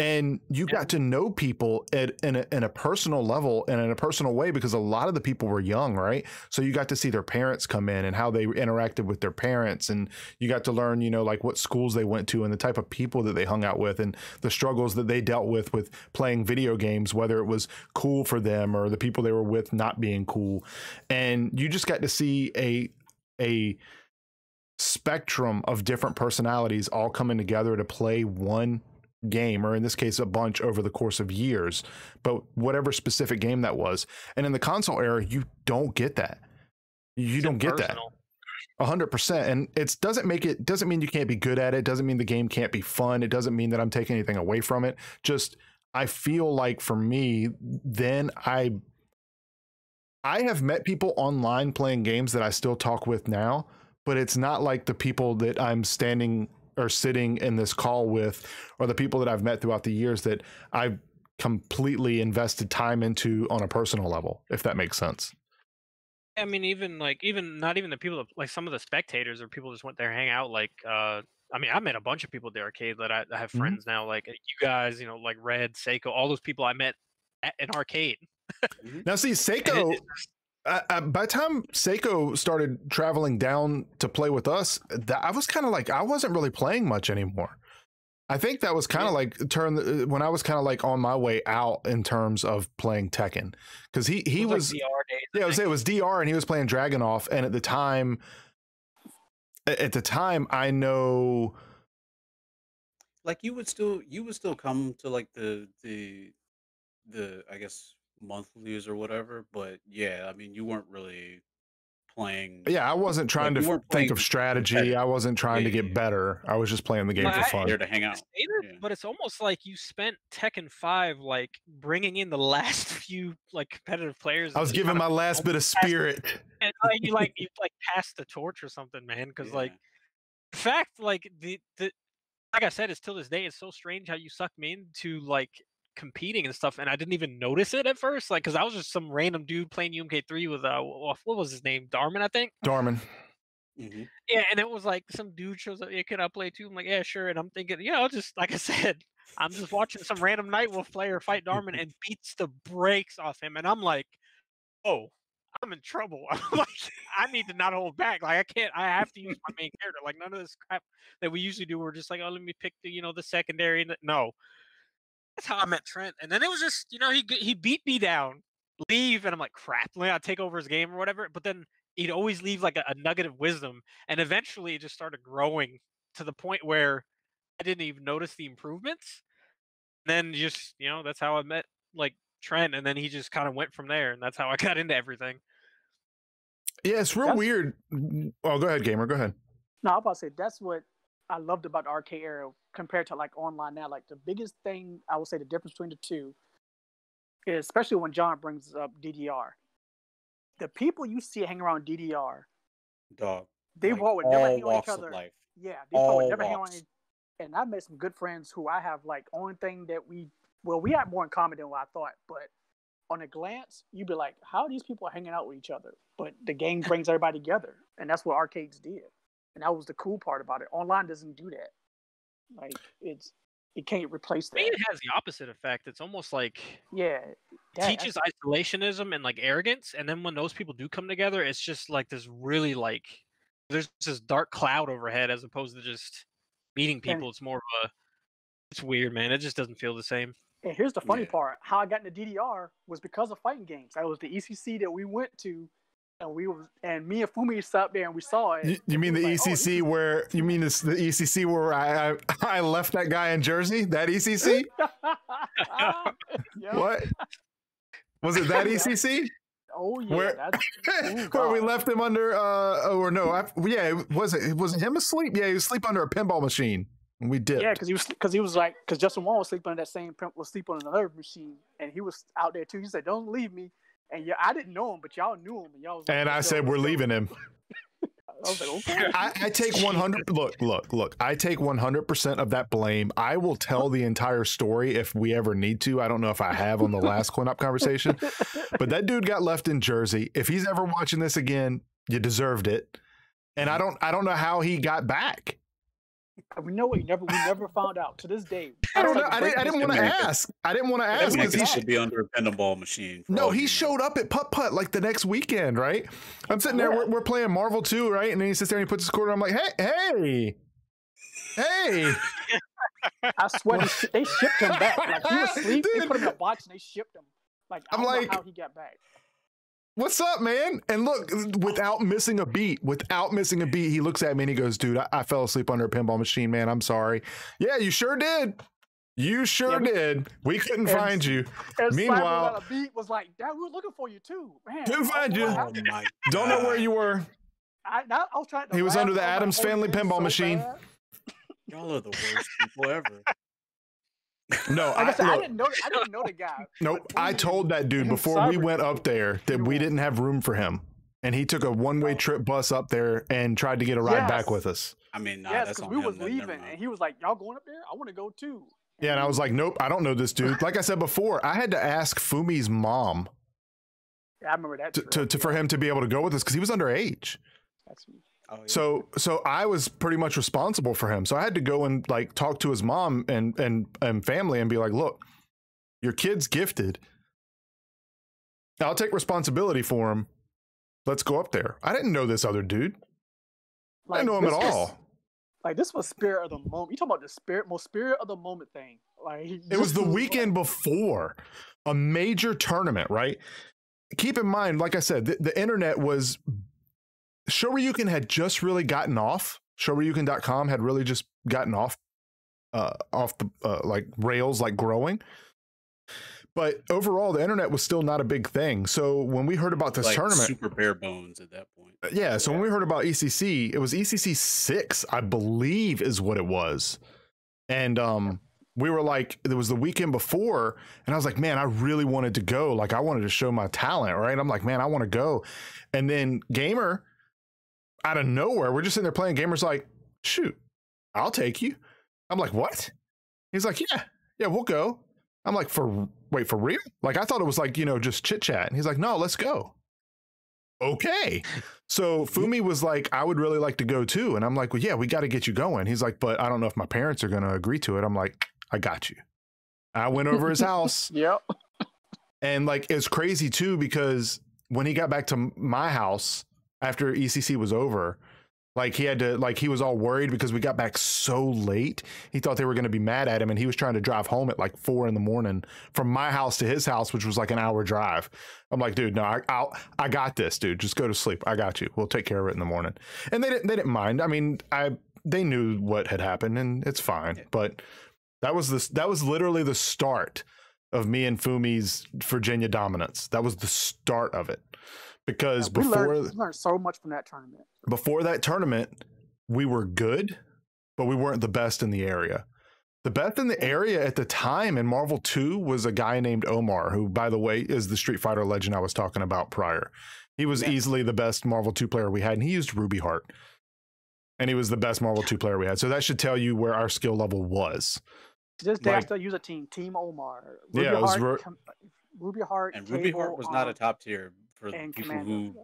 And you got to know people in a personal level and in a personal way because a lot of the people were young, right? So you got to see their parents come in and how they interacted with their parents. And you got to learn, like what schools they went to and the type of people that they hung out with and the struggles that they dealt with playing video games, whether it was cool for them or the people they were with not being cool. And you just got to see a spectrum of different personalities all coming together to play one game, or in this case a bunch over the course of years, but whatever specific game that was. And in the console era, you don't get that. You don't get that 100%. And it doesn't mean you can't be good at it. Doesn't mean the game can't be fun. It doesn't mean that I'm taking anything away from it. Just I feel like for me, then I have met people online playing games that I still talk with now, but it's not like the people that I'm standing or sitting in this call with, or the people that I've met throughout the years that I've completely invested time into on a personal level, if that makes sense. I mean, even not even the people that, like some of the spectators or people just went there hang out. Like, I mean, I met a bunch of people at the arcade that I have friends now. Like you guys, like Red, Seiko, all those people I met at an arcade. Now, see, Seiko. By the time Seiko started traveling down to play with us, I was kind of like, I wasn't really playing much anymore. I think that was kind of like when I was kind of like on my way out in terms of playing Tekken, because he was like DR days, yeah, I would say it was DR and he was playing Dragunov, and at the time I know like you would still come to like the I guess monthlies or whatever, but yeah, I mean you weren't really playing. Yeah, I wasn't trying to think of strategy. I wasn't trying to get better. I was just playing the game for fun. There to hang out. But it's almost like you spent Tekken 5 like bringing in the last few like competitive players. I was giving my last bit of spirit. And you passed the torch or something, man. Because like the fact, like the like I said, it's till this day, it's so strange how you sucked me into like competing and stuff, and I didn't even notice it at first, like because I was just some random dude playing UMK3 with what was his name, Darman, I think. Darman. Yeah, and it was like some dude shows up. Yeah, can I play too? I'm like, yeah, sure. And I'm thinking, just like I said, I'm just watching some random Nightwolf player fight Darman and beats the brakes off him, and I'm like, oh, I'm in trouble. I'm like, I need to not hold back. Like I can't. I have to use my main character. Like none of this crap that we usually do. We're just like, oh, let me pick the secondary. No, that's how I met Trent. And then it was just he beat me down, leave, and I'm like, crap. Let me take over his game or whatever. But then he'd always leave like a nugget of wisdom, and eventually it just started growing to the point where I didn't even notice the improvements. And then just that's how I met like Trent, and then he just kind of went from there, and that's how I got into everything. Yeah, it's real weird. Oh, go ahead, Gamer. Go ahead. No, I was about to say that's what I loved about the arcade era compared to like online now. Like the biggest thing I would say the difference between the two is, especially when John brings up DDR, the people you see hanging around DDR, dog, they like would never hang on each walks of other. life. Yeah, they would never hang on. walks. And I met some good friends who I have like only thing that we had more in common than what I thought, but on a glance, you'd be like, how are these people hanging out with each other? But the game brings everybody together, and that's what arcades did. And that was the cool part about it. Online doesn't do that. Like it can't replace that. I mean, it has the opposite effect. It's almost like teaches isolationism and like arrogance, and then when those people do come together, it's just like this really like there's this dark cloud overhead as opposed to just meeting people. It's more of it's weird, man. It just doesn't feel the same. And here's the funny part: how I got into DDR was because of fighting games. That was the ECC that we went to. And me and Fumi sat there and we saw it. You mean the ECC where? You mean it's the ECC where I left that guy in Jersey? That ECC? What was it? That ECC? Oh yeah, where we left him under. It wasn't him asleep. Yeah, he was asleep under a pinball machine. And we dipped. Yeah, because Justin Wong was sleeping on that same was sleeping on another machine, and he was out there too. He said, "Don't leave me." And I didn't know him, but y'all knew him. And y'all was like, I said, we're leaving him. I was like, okay. I take 100. Look. I take 100% of that blame. I will tell the entire story if we ever need to. I don't know if I have on the last Coin-Op conversation, but that dude got left in Jersey. If he's ever watching this again, you deserved it. And I don't know how he got back. We know it. We never found out to this day. I don't know. I didn't want to ask. I didn't want to ask because he should be under a pinball machine. No, he showed up at Putt Putt like the next weekend, right? I'm sitting there. We're playing Marvel 2, right? And then he sits there and he puts his quarter. I'm like, hey. I swear they shipped him back. Like he was asleep. They put him in a box and they shipped him. Like I don't know how he got back. What's up, man? And look, without missing a beat, he looks at me and he goes, dude, I fell asleep under a pinball machine, man. I'm sorry. Yeah, you sure did. You sure did. We couldn't find you. Meanwhile, a beat was like, Dad, we were looking for you too, man. Couldn't find you. Oh my Don't know where you were. I was trying to. He was under the Addams Family pinball machine. Y'all are the worst people ever. No, I didn't know the guy. Nope. I told that dude before we went up there that we didn't have room for him. And he took a one-way trip bus up there and tried to get a ride back with us. I mean, that's because we was leaving and he was like, y'all going up there? I want to go too. Yeah, and I was like, nope, I don't know this dude. Like I said before, I had to ask Fumi's mom. Yeah, I remember that. For him to be able to go with us because he was underage. Oh, yeah. So I was pretty much responsible for him. So I had to go and like talk to his mom and family and be like, look, your kid's gifted. I'll take responsibility for him. Let's go up there. I didn't know this other dude. I didn't know him at all. Like this was spirit of the moment. You talking about the most spirit of the moment thing. Like it was the weekend before a major tournament, right? Keep in mind, like I said, the internet was Shoryuken had just really gotten off. Shoryuken.com had really just gotten off the like rails, like growing. But overall, the internet was still not a big thing. So when we heard about this tournament, super bare bones at that point. Yeah. So when we heard about ECC, it was ECC 6, I believe, is what it was. And we were like, it was the weekend before, and I was like, man, I really wanted to go. Like, I wanted to show my talent, right? I'm like, man, I want to go. And then Gamer, out of nowhere, we're just sitting there playing. Gamer's like, shoot, I'll take you. I'm like, what? He's like, yeah, we'll go. I'm like, for real? Like, I thought it was like, just chit chat. And he's like, no, let's go. okay. So Fumi was like, I would really like to go too. And I'm like, well, yeah, we got to get you going. He's like, but I don't know if my parents are going to agree to it. I'm like, I got you. I went over his house. Yep. And like, it's crazy too, because when he got back to my house after ECC was over, like he had to, like he was all worried because we got back so late. He thought they were going to be mad at him, and he was trying to drive home at like 4 a.m. from my house to his house, which was like an hour drive. I'm like, dude, no, I got this, dude. Just go to sleep. I got you. We'll take care of it in the morning. And they didn't mind. I mean, they knew what had happened, and it's fine. But that was literally the start of me and Fumi's Virginia dominance. That was the start of it. Because we learned so much from that tournament. Before that tournament, we were good, but we weren't the best in the area. The best in the area at the time in Marvel 2 was a guy named Omar, who, by the way, is the Street Fighter legend I was talking about prior. He was easily the best Marvel 2 player we had, and he used Ruby Heart. And he was the best Marvel 2 player we had. So that should tell you where our skill level was. To this day, I still use a team Omar. Ruby Heart. And Ruby Heart was not a top tier for the people who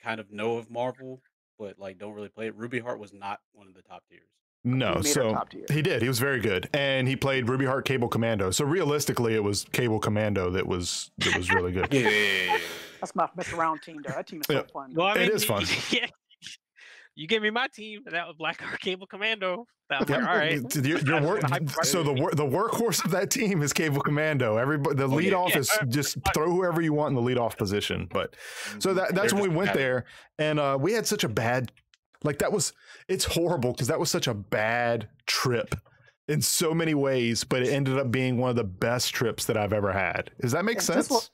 kind of know of Marvel, but like don't really play it. Ruby Heart was not one of the top tiers. No, so he did. He was very good, and he played Ruby Heart Cable Commando. So realistically, it was Cable Commando that was really good. Yeah. That's my mess around team, though. That team is so fun. Well, I mean, it is fun. Yeah. You gave me my team, and that was Blackheart Cable Commando. That was like, all right. So the workhorse of that team is Cable Commando. Everybody, the lead off is just throw whoever you want in the lead off position. But so that's when we went there, and we had such a bad, like it's horrible because that was such a bad trip in so many ways, but it ended up being one of the best trips that I've ever had. Does that make sense?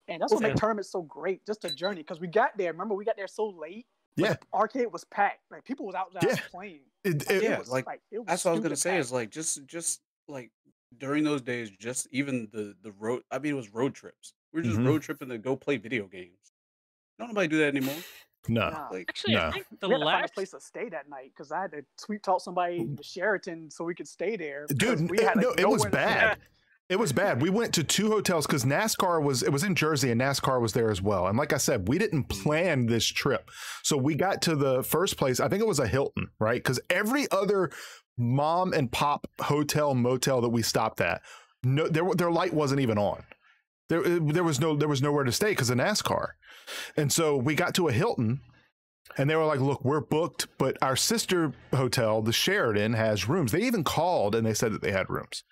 And that's what makes tournaments so great, just a journey. Because we got there, remember we got there so late. Yeah, the arcade was packed. Like people was out there playing. That's what I was gonna say. Is like just like during those days, just even the road. I mean, it was road trips. We were just road tripping to go play video games. Don't nobody do that anymore. No, actually, I think we had to find a place to stay that night because I had to sweet talk somebody to Sheraton so we could stay there. Dude, it was bad. It was bad. We went to 2 hotels because NASCAR was in Jersey, and NASCAR was there as well. And like I said, we didn't plan this trip. So we got to the first place. I think it was a Hilton, right? Because every other mom and pop hotel motel that we stopped at, no, their light wasn't even on. There was nowhere to stay because of NASCAR. And so we got to a Hilton, and they were like, look, we're booked, but our sister hotel, the Sheraton, has rooms. They even called and they said that they had rooms.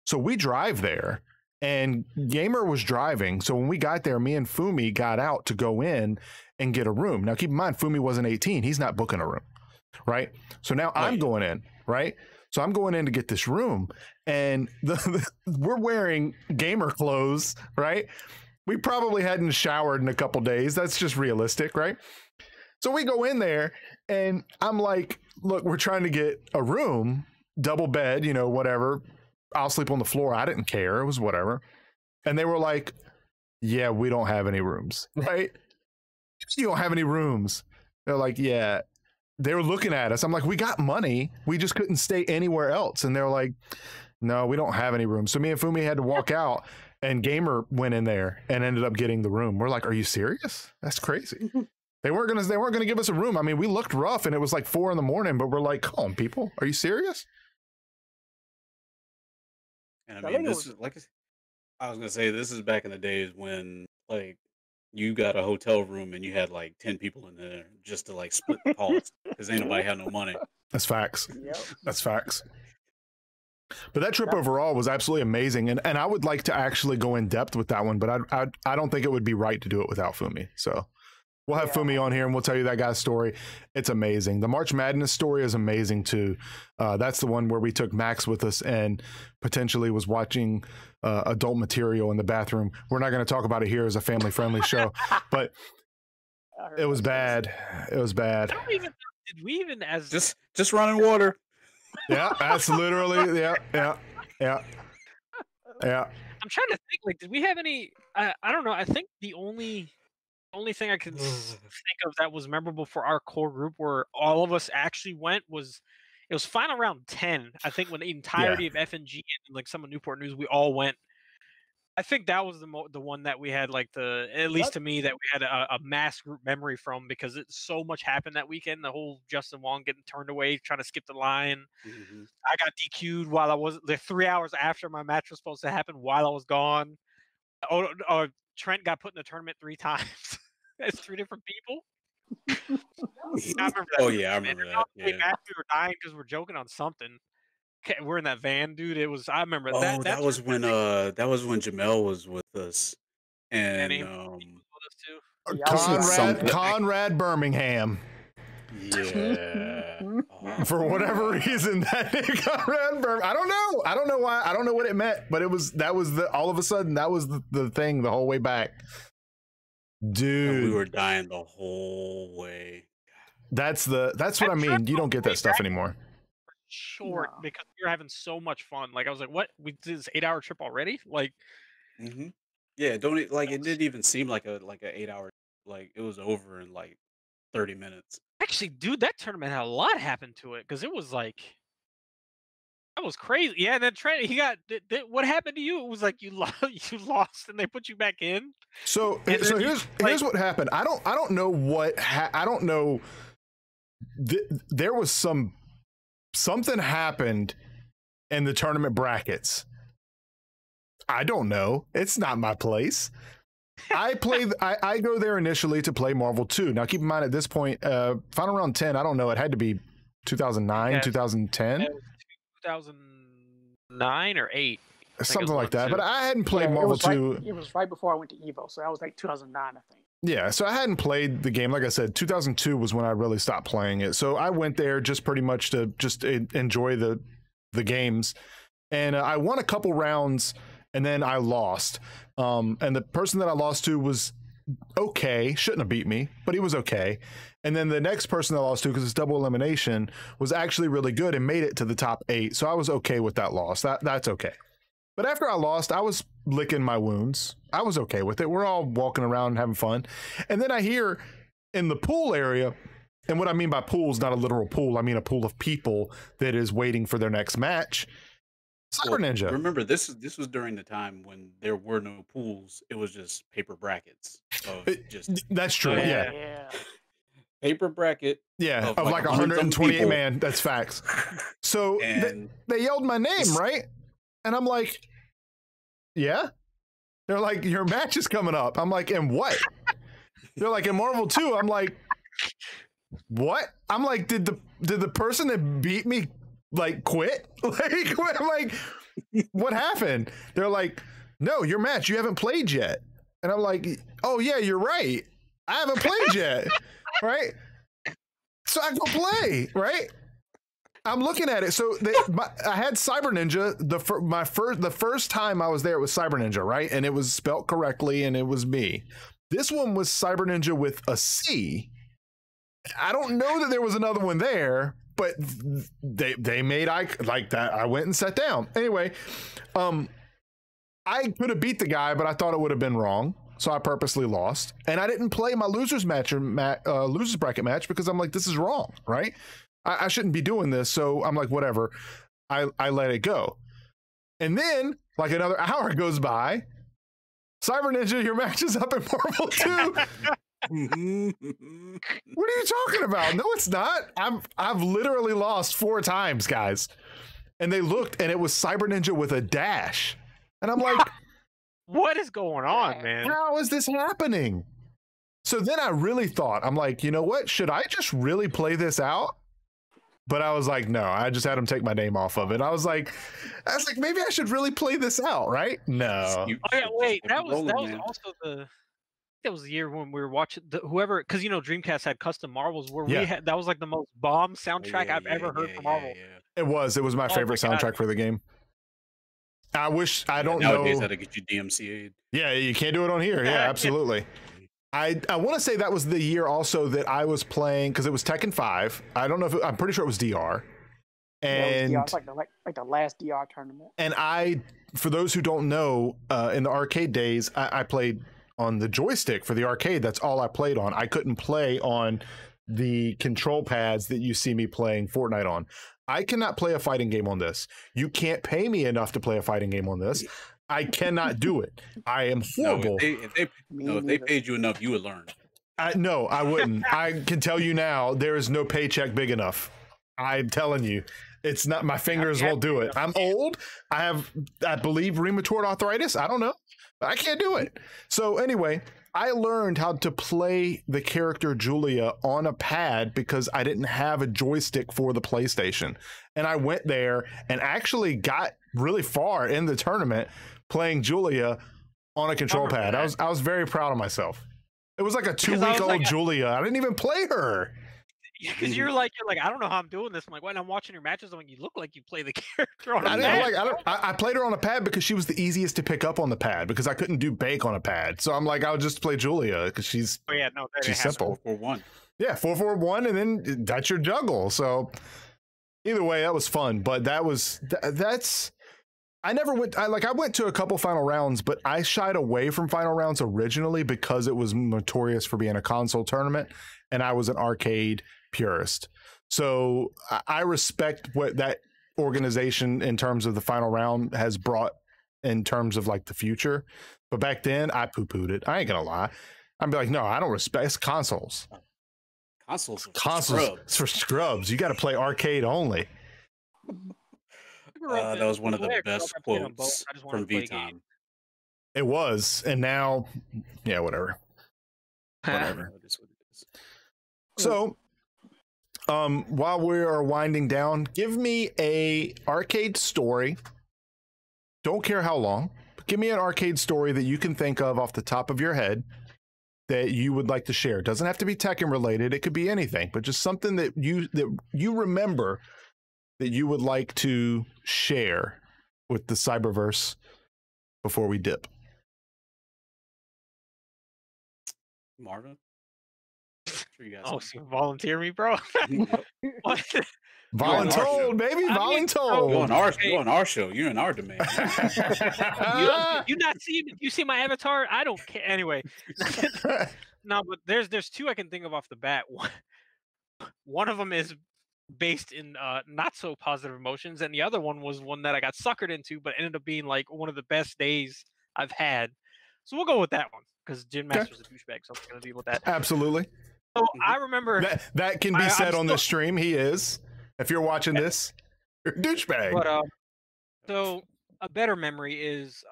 So we drive there, and Gamer was driving. So when we got there, me and Fumi got out to go in and get a room. Now, keep in mind, Fumi wasn't 18. He's not booking a room, right? So now I'm going in, right? So I'm going in to get this room, and we're wearing gamer clothes, right? We probably hadn't showered in a couple days. That's just realistic, right? So we go in there, and I'm like, look, we're trying to get a room, double bed, whatever. I'll sleep on the floor. I didn't care. It was whatever. And they were like, yeah, we don't have any rooms, right? You don't have any rooms. They're like, yeah. They were looking at us. I'm like, we got money. We just couldn't stay anywhere else. And they're like, no, we don't have any rooms. So me and Fumi had to walk out, and Gamer went in there and ended up getting the room. We're like, are you serious? That's crazy. They weren't gonna give us a room. I mean, we looked rough, and it was like 4 a.m, but we're like, come on, people, are you serious? And I mean, this is like I was gonna say, this is back in the days when like you got a hotel room and you had like 10 people in there just to like split the cost because ain't nobody had no money. That's facts. That's facts. But that trip overall was absolutely amazing, and I would like to actually go in depth with that one, but I don't think it would be right to do it without Fumi. So we'll have Fumi on here, and we'll tell you that guy's story. It's amazing. The March Madness story is amazing too. That's the one where we took Max with us and potentially was watching adult material in the bathroom. We're not going to talk about it here as a family-friendly show, but it was bad. It was bad. Did we even as just running water? Yeah, that's literally yeah. I'm trying to think. Like, did we have any? I don't know. I think the only thing I can think of that was memorable for our core group where all of us actually went was it was final round 10. I think when the entirety of FNG and like some of Newport News, we all went. I think that was the one that we had like at least to me that we had a mass group memory from, because so much happened that weekend. The whole Justin Wong getting turned away, trying to skip the line. I got DQ'd while I was 3 hours after my match was supposed to happen while I was gone. Trent got put in the tournament 3 times. It's 3 different people. I remember that. Oh yeah, I remember that. Yeah. We were dying because we're joking on something. We're in that van, dude. It was. I remember that. That was when Jamel was with us, and Conrad Birmingham. Yeah. For whatever reason, that Conrad Birmingham. I don't know. I don't know why. I don't know what it meant, but that was all of a sudden that was the thing the whole way back. Dude, and we were dying the whole way. That's what I mean. You don't get that stuff anymore. Short because we were having so much fun. Like I was like, "What? We did this 8-hour trip already?" Like, yeah. It didn't even seem like an 8-hour. Like it was over in like 30 minutes. Actually, dude, that tournament had a lot happen to it because it was like. That was crazy. Yeah, and then Trent, what happened to you? It was like you lost and they put you back in. So here's what happened. I don't know what I don't know. There was something happened in the tournament brackets. I don't know. It's not my place. I go there initially to play Marvel 2. Now keep in mind at this point, final round 10. I don't know. It had to be 2009, 2010. 2009 or 8, something like that. But I hadn't played Marvel 2. It was right before I went to Evo, so that was like 2009, I think. Yeah, so I hadn't played the game. Like I said, 2002 was when I really stopped playing it. So I went there just pretty much to just enjoy the games, and I won a couple rounds, and then I lost. And the person that I lost to was okay, shouldn't have beat me, but he was okay. And then the next person I lost to, because it's double elimination, was actually really good and made it to the top 8. So I was okay with that loss. That's okay. But after I lost, I was licking my wounds. I was okay with it. We're all walking around having fun. And then I hear in the pool area, and what I mean by pool is not a literal pool. I mean a pool of people that is waiting for their next match. Cyber Ninja. Remember, this was during the time when there were no pools. It was just paper brackets. That's true. Yeah. Paper bracket. Yeah, of like 128 man. That's facts. So they yelled my name, right? And I'm like, yeah. They're like, your match is coming up. I'm like, and what? They're like, in Marvel 2. I'm like, what? I'm like, did the person that beat me like quit? I'm like, what happened? They're like, no, your match, you haven't played yet. And I'm like, oh yeah, you're right. I haven't played yet. Right? So I go play, right? I'm looking at it. So I had Cyber Ninja. The first time I was there, it was Cyber Ninja, right? And it was spelt correctly, and it was me. This one was Cyber Ninja with a C. I don't know that there was another one there, but they made like that. I went and sat down. Anyway, I could have beat the guy, but I thought it would have been wrong. So I purposely lost, and I didn't play my losers match or losers bracket match because I'm like, this is wrong, right? I shouldn't be doing this. So I'm like, whatever. I let it go. And then like another hour goes by. Cyber Ninja, your match is up in Marvel 2. What are you talking about? No, it's not. I've literally lost 4 times, guys. And they looked, and it was Cyber Ninja with a dash. And I'm like, what is going on, man? How is this happening? So then I really thought, I'm like, you know what? Should I just really play this out? But I was like, no, I just had him take my name off of it. I was like, maybe I should really play this out, right? No. Wait, that was also that was the year when we were watching whoever, because Dreamcast had custom Marvels where we had, that was like the most bomb soundtrack I've ever heard from Marvel. It was my favorite soundtrack for the game. I wish, I don't know. Nowadays, how to get you DMCA'd. Yeah, you can't do it on here. Yeah, absolutely. I want to say that was the year also that I was playing, because it was Tekken 5. I don't know if I'm pretty sure it was DR. And yeah, it was like the last DR tournament. And for those who don't know, in the arcade days, I played on the joystick for the arcade. That's all I played on. I couldn't play on the control pads that you see me playing Fortnite on. I cannot play a fighting game on this. You can't pay me enough to play a fighting game on this. I cannot do it. I am horrible. If they paid you enough, you would learn. No, I wouldn't. I can tell you now, there is no paycheck big enough. I'm telling you, it's not. My fingers won't do it. I'm old. I believe, rheumatoid arthritis. I don't know. I can't do it. So anyway, I learned how to play the character Julia on a pad because I didn't have a joystick for the PlayStation. And I went there and actually got really far in the tournament playing Julia on a control pad. I was very proud of myself. It was like a 2-week-old Julia. I didn't even play her. Because you're like, I don't know how I'm doing this. I'm like, when I'm watching your matches, I'm like, you look like you play the character on a pad. I played her on a pad because she was the easiest to pick up on the pad because I couldn't do Bake on a pad. So I'm like, I'll just play Julia because she's simple. 4-4-1. Yeah, 4-4-1, and then that's your juggle. So either way, that was fun. But that's. I never went. I went to a couple final rounds, but I shied away from final rounds originally because it was notorious for being a console tournament, and I was an arcade purist. So I respect what that organization in terms of the final round has brought in terms of like the future. But back then, I poo-pooed it. I ain't gonna lie. I'd be like, no, I don't respect. It's consoles. Consoles It's for scrubs. You got to play arcade only. That was one of the best quotes from VTOM. It was, and now, yeah, whatever. Whatever. It is what it is. So, while we are winding down, give me a arcade story. Don't care how long, but give me an arcade story that you can think of off the top of your head that you would like to share. It doesn't have to be Tekken related. It could be anything, but just something that you remember that you would like to share with the Cyberverse before we dip. Marvin? Sure you guys so volunteer me, bro. What? Voluntold, baby. Voluntold. You're on our show. You're in our domain. You see my avatar? I don't care. Anyway. No, but there's two I can think of off the bat. One of them is based in not so positive emotions, and the other one was one that I got suckered into, but ended up being like one of the best days I've had. So we'll go with that one because Jin Master's a douchebag, so I'm gonna deal with that. Absolutely. So I remember that can be said on this stream. He is. If you're watching this, you're a douchebag. But so a better memory is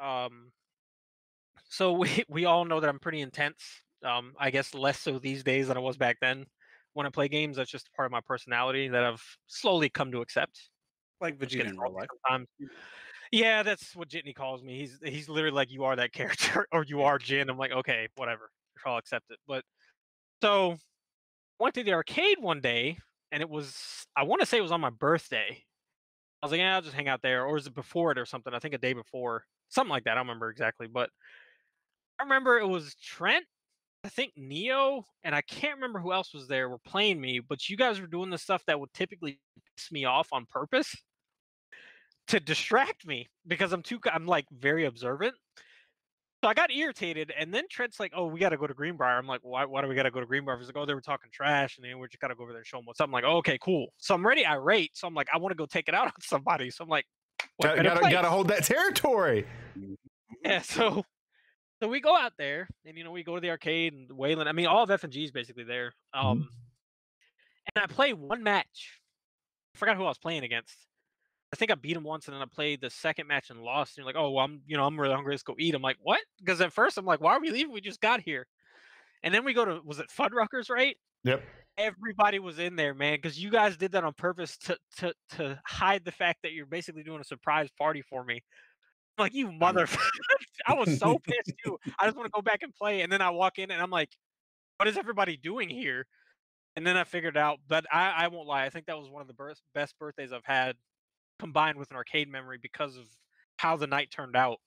so we all know that I'm pretty intense. I guess less so these days than I was back then. When I play games, that's just part of my personality that I've slowly come to accept. Like Vegeta in real life. Sometimes. Yeah, that's what Jitney calls me. He's literally like, you are that character, or you are Jin. I'm like, okay, whatever. I'll accept it. But so I went to the arcade one day, and I want to say it was on my birthday. I was like, yeah, I'll just hang out there. Or is it before it or something? I think a day before. Something like that. I don't remember exactly. But I remember it was Trent, I think Neo, and I can't remember who else was there, were playing me, but you guys were doing the stuff that would typically piss me off on purpose to distract me because I'm like very observant. So I got irritated, and then Trent's like, oh, we got to go to Greenbrier. I'm like, why do we got to go to Greenbrier? He's like, oh, they were talking trash, and then we just got to go over there and show them what's up. I'm like, oh, okay, cool. So I'm ready irate. So I'm like, I want to go take it out on somebody. So I'm like, gotta hold that territory. Yeah, so we go out there, and we go to the arcade, and Wayland. I mean, all of F&G is basically there. And I play one match. I forgot who I was playing against. I think I beat him once, and then I played the second match and lost. And you're like, oh, well, I'm really hungry. Let's go eat. I'm like, what? Because at first I'm like, why are we leaving? We just got here. And then we go to, was it Fuddruckers, right? Yep. Everybody was in there, man, because you guys did that on purpose to hide the fact that you're basically doing a surprise party for me. I'm like, you motherfucker. I was so pissed too. I just want to go back and play. And then I walk in and I'm like, what is everybody doing here? And then I figured out, but I won't lie. I think that was one of the best birthdays I've had combined with an arcade memory because of how the night turned out.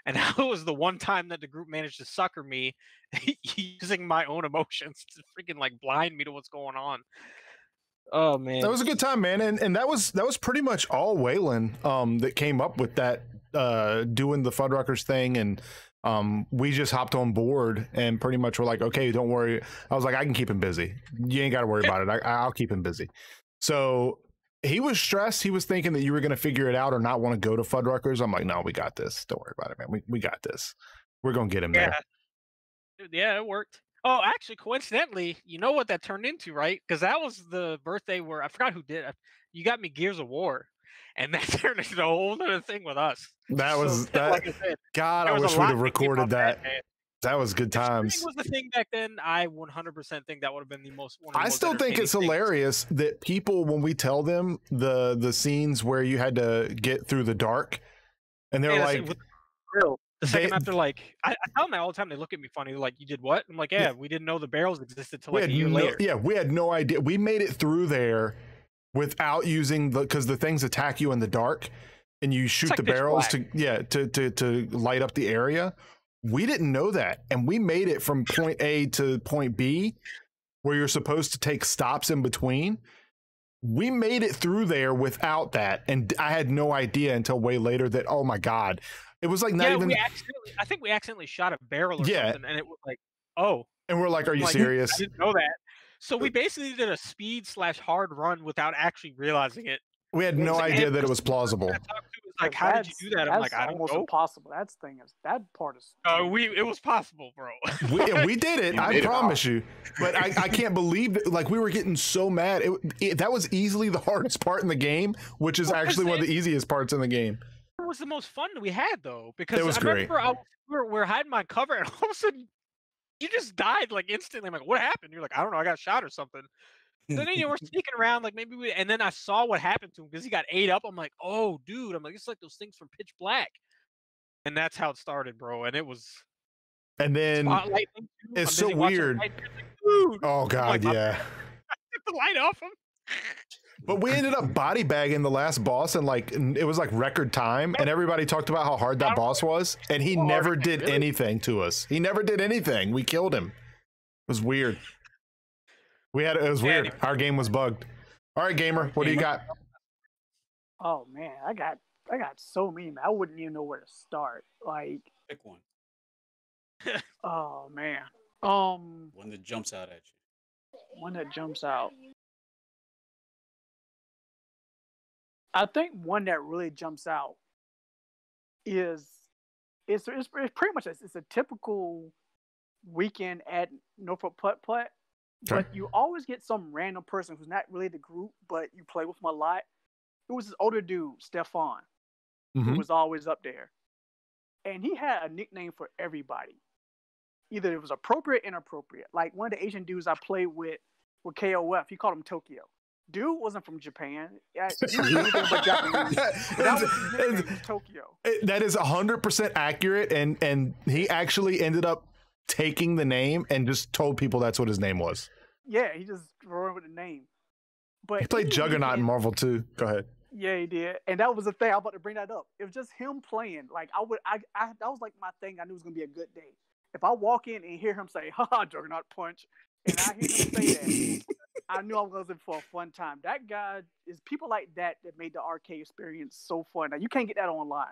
And how it was the one time that the group managed to sucker me using my own emotions to freaking like blind me to what's going on. Oh man, that was a good time, man. And that was pretty much all Wayland that came up with that doing the Fuddruckers thing, and we just hopped on board and pretty much were like, okay, don't worry. I was like, I can keep him busy. You ain't got to worry about it. I'll keep him busy. So he was stressed. He was thinking that you were going to figure it out or not want to go to Fuddruckers. I'm like, no, we got this. Don't worry about it, man. We got this. We're going to get him there. Dude, yeah, it worked. Oh, actually, coincidentally, you know what that turned into, right? Because that was the birthday where I forgot who did it. You got me Gears of War, and that turned into a whole other thing with us. That was that. Like I said, God, I wish we'd have recorded that. That was good times. If was the thing back then, I 100% think that would have been the most. I still think it's hilarious that people, when we tell them the scenes where you had to get through the dark, and they're like, the second after, like, I tell them that all the time. They look at me funny. They're like, "You did what?" I'm like, "Yeah, we didn't know the barrels existed till like a year later." Yeah, we had no idea. We made it through there without using because the things attack you in the dark, and you shoot the barrels to light up the area. We didn't know that, and we made it from point A to point B, where you're supposed to take stops in between. We made it through there without that, and I had no idea until way later that, oh my God, it was like not even. I think we accidentally shot a barrel or something, and it was like, oh. And we're like, are you serious? I didn't know that. So we basically did a speed/hard run without actually realizing it. We had no idea that it was plausible. Like, how did you do that? I'm like, I don't know. Almost impossible. That part is. It was possible, bro. we did it. I promise you. But I can't believe that. Like, we were getting so mad. That was easily the hardest part in the game, which is actually one of the easiest parts in the game. It was the most fun we had though, because it was great. we were hiding my cover, and all of a sudden, you just died like instantly. I'm like, what happened? You're like, I don't know. I got shot or something. So then we're sneaking around, like maybe and then I saw what happened to him because he got ate up. I'm like, oh, dude. I'm like, it's like those things from Pitch Black, and that's how it started, bro. And it was. And then it's so weird. Like, dude. Oh God, like, yeah. I took the light off him. But we ended up body bagging the last boss, and like it was like record time, and everybody talked about how hard that boss was, and he never did anything to us. He never did anything. We killed him. It was weird. It was weird. Our game was bugged. All right, gamer, what do you got? Oh man, I got so many. I wouldn't even know where to start. Like, pick one. Oh man. One that jumps out at you. One that jumps out. I think one that really jumps out is it's pretty much it's a typical weekend at Norfolk Putt-Putt. But you always get some random person who's not really the group, but you play with them a lot. It was this older dude, Stefan, who was always up there. And he had a nickname for everybody. Either it was appropriate or inappropriate. Like one of the Asian dudes I played with KOF, he called him Tokyo. Dude wasn't from Japan. He was anything but Japanese. That was his nickname, Tokyo. That is 100% accurate, and he actually ended up taking the name and just told people that's what his name was. Yeah, he just wrote with the name. But he played Juggernaut in Marvel too. Go ahead. Yeah, he did, and that was the thing. I was about to bring that up. It was just him playing. Like that was like my thing. I knew it was gonna be a good day. If I walk in and hear him say "Ha Juggernaut punch," and I hear him say that, I knew I was in for a fun time. That guy is people like that made the arcade experience so fun. Now you can't get that online.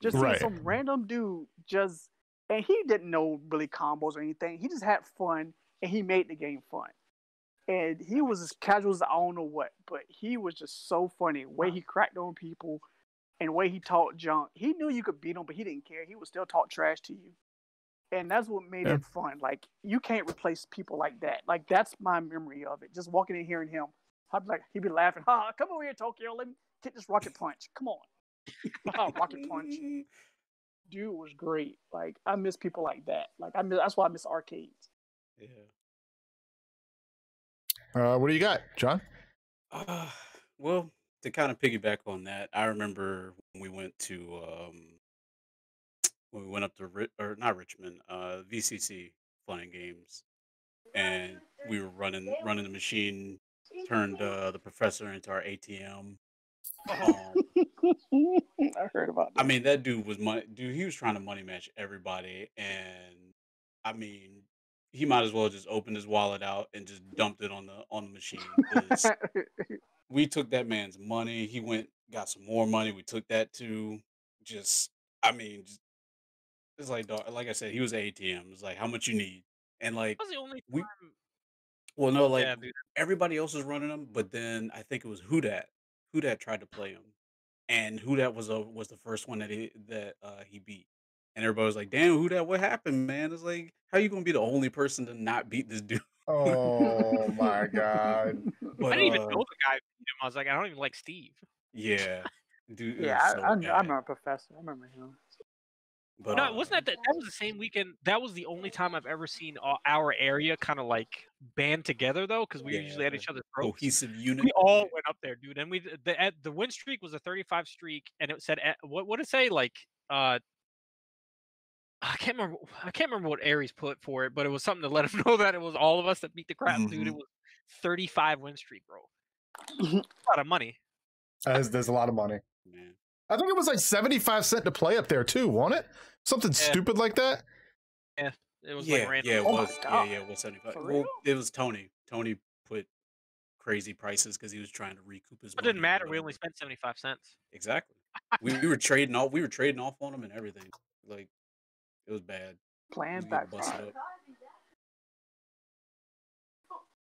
Just seeing some random dude just. And he didn't know really combos or anything. He just had fun, and he made the game fun. And he was as casual as I don't know what, but he was just so funny. The way he cracked on people and the way he talked junk. He knew you could beat him, but he didn't care. He would still talk trash to you. And that's what made it fun. Like, you can't replace people like that. Like, that's my memory of it. Just walking in here and him. He'd be laughing. Come over here, Tokyo. Let me take this rocket punch. Come on. Rocket punch. Dude was great. Like, I miss people like that. Like, that's why I miss arcades. Yeah. What do you got, John? Well, to kind of piggyback on that, I remember when we went up to not Richmond, VCC Fun and Games, and we were running the machine, turned the professor into our ATM. I heard about that. I mean, that dude was he was trying to money match everybody, and I mean, he might as well just open his wallet out and just dumped it on the machine. We took that man's money. He got some more money. We took that too. It's like, dog, like I said, he was an ATM. It's like, how much you need, and like that was the only time. Well, no, like everybody else was running them, but then I think it was Who Dat Who that tried to play him, and Who that was the first one that he beat, and everybody was like, "Damn, Who that? What happened, man?" It's like, how you gonna be the only person to not beat this dude? Oh my god. But I didn't even know the guy who beat him. I was like, I don't even like Steve. yeah, dude, it Yeah, was so I bad. remember Professor. I remember him. But No, wasn't that was the same weekend? That was the only time I've ever seen our area kind of like band together though, because we were usually at each other's throats. cohesive unit. We all went up there, dude, and the win streak was a 35 streak, and it said what did it say, like I can't remember what Aries put for it, but it was something to let him know that it was all of us that beat the crap, dude. It was 35 win streak, bro. That's a lot of money. There's a lot of money. Man. I think it was like 75 cents to play up there too, wasn't it? Something stupid like that. Yeah, it was Yeah, like random. yeah, it Oh my was. God. Yeah, it was 75. For Well, real? it was Tony. Tony put crazy prices because he was trying to recoup his It money. didn't matter. We only spent 75 cents. Exactly. we were trading off. We were trading off on him and everything. Like, it was bad. Playing We get busted backfire. up.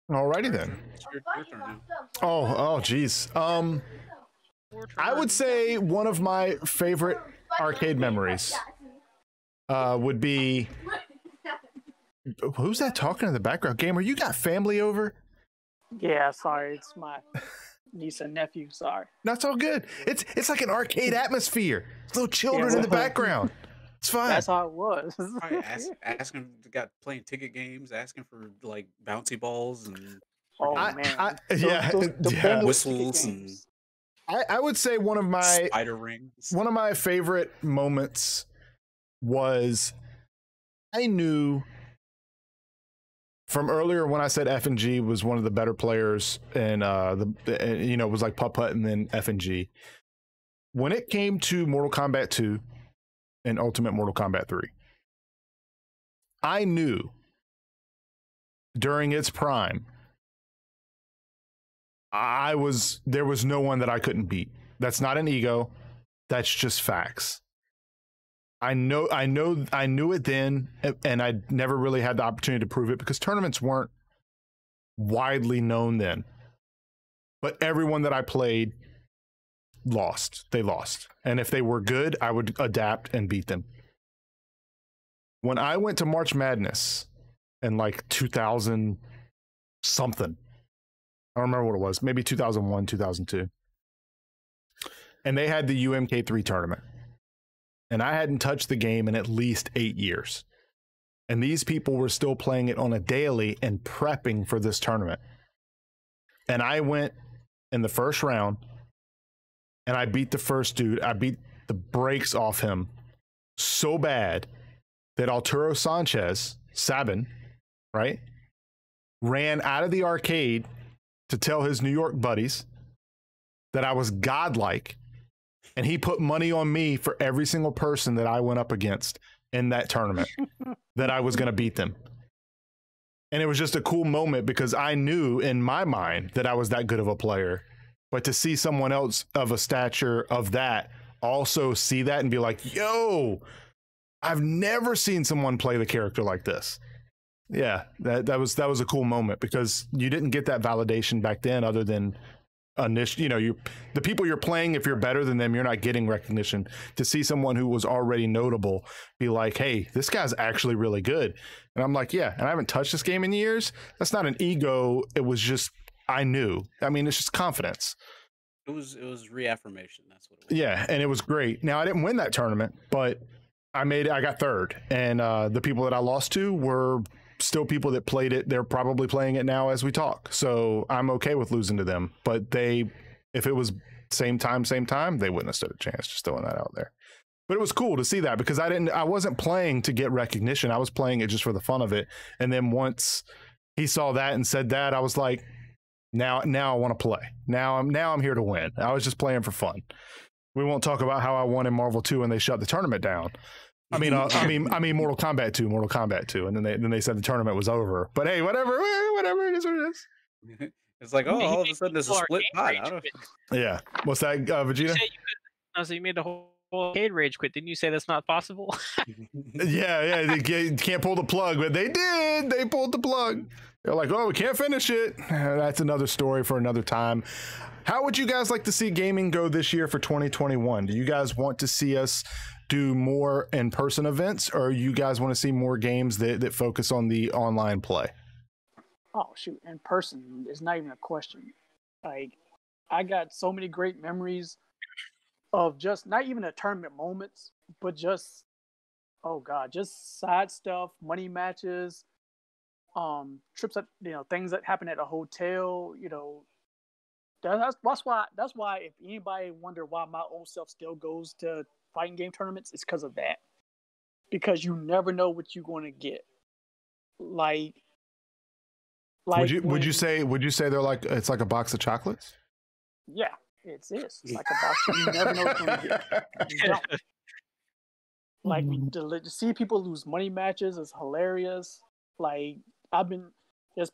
Alrighty then. It's your turn now. Oh, geez. I would say one of my favorite arcade memories would be. Who's that talking in the background? Gamer, you got family over? Yeah, sorry, it's my niece and nephew. Sorry. That's all good. It's like an arcade atmosphere. Little children in the background. It's fine. That's how it was. Probably asking, got playing ticket games, asking for like bouncy balls and Oh I- man. yeah, the yeah. boneless Whistles ticket and- games. I would say one of my spider rings. one of my favorite moments was I knew from earlier when I said F&G was one of the better players and it was like Putt Putt and then F&G. When it came to Mortal Kombat 2 and Ultimate Mortal Kombat 3, I knew during its prime there was no one that I couldn't beat. That's not an ego. That's just facts. I knew it then, and I never really had the opportunity to prove it because tournaments weren't widely known then. But everyone that I played lost. They lost. And if they were good, I would adapt and beat them. When I went to March Madness in like 2000 something, I don't remember what it was, maybe 2001, 2002. And they had the UMK3 tournament. And I hadn't touched the game in at least 8 years. And these people were still playing it on a daily and prepping for this tournament. And I went in the first round and I beat the first dude. I beat the brakes off him so bad that Arturo Sanchez, Sabin, right, ran out of the arcade to tell his New York buddies that I was godlike. And he put money on me for every single person that I went up against in that tournament that I was going to beat them. And it was just a cool moment because I knew in my mind that I was that good of a player. But to see someone else of a stature of that also see that and be like, yo, I've never seen someone play the character like this. Yeah, that was a cool moment because you didn't get that validation back then other than the people you're playing, if you're better than them, you're not getting recognition. To see someone who was already notable be like, hey, this guy's actually really good. And I'm like, yeah, and I haven't touched this game in years. That's not an ego. It was just, I knew. I mean, it's just confidence. It was reaffirmation. That's what it was. Yeah, and it was great. Now, I didn't win that tournament, but I got third. And the people that I lost to were still people that played it. They're probably playing it now as we talk. So I'm okay with losing to them. But if it was same time, they wouldn't have stood a chance. Just throwing that out there. But it was cool to see that because I wasn't playing to get recognition. I was playing it just for the fun of it. And then once he saw that and said that, I was like, now I want to play. Now I'm here to win. I was just playing for fun. We won't talk about how I won in Marvel 2 and they shut the tournament down. I mean, Mortal Kombat 2, and then they said the tournament was over. But hey, whatever, it is what it is. It's like, oh, all of a sudden there's a split pot. Yeah, what's that, Vegeta? So you made the whole arcade rage quit. Didn't you say that's not possible? yeah, you can't pull the plug, but they did. They pulled the plug. They're like, oh, we can't finish it. That's another story for another time. How would you guys like to see gaming go this year for 2021? Do you guys want to see us do more in-person events, or you guys want to see more games that focus on the online play? Oh, shoot. In person is not even a question. Like, I got so many great memories of just not even the tournament moments, but just, oh God, just side stuff, money matches, trips, things that happen at a hotel, that's why if anybody wonder why my old self still goes to fighting game tournaments, it's because of that. Because you never know what you're going to get. Like would you say they're like, it's like a box of chocolates? Yeah, it's like a box. You never know what you're going to get. You don't. Like, to see people lose money matches is hilarious. Like, I've been just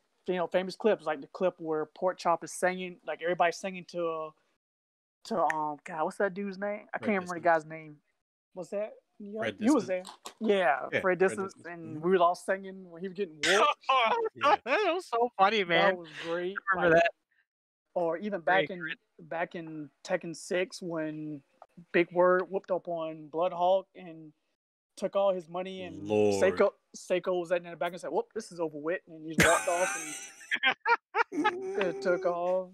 famous clips, like the clip where Pork Chop is singing, like everybody's singing to God, what's that dude's name? I can't remember the guy's name. What's that? You was there. Yeah, Fred Distance, and we were all singing when he was getting whooped. That was so funny, man. That was great. I remember that. Or even back in Tekken 6 when Big Word whooped up on Bloodhawk and took all his money, and Seiko was in the back and said, "Whoop, this is over with," and he just walked off and took off.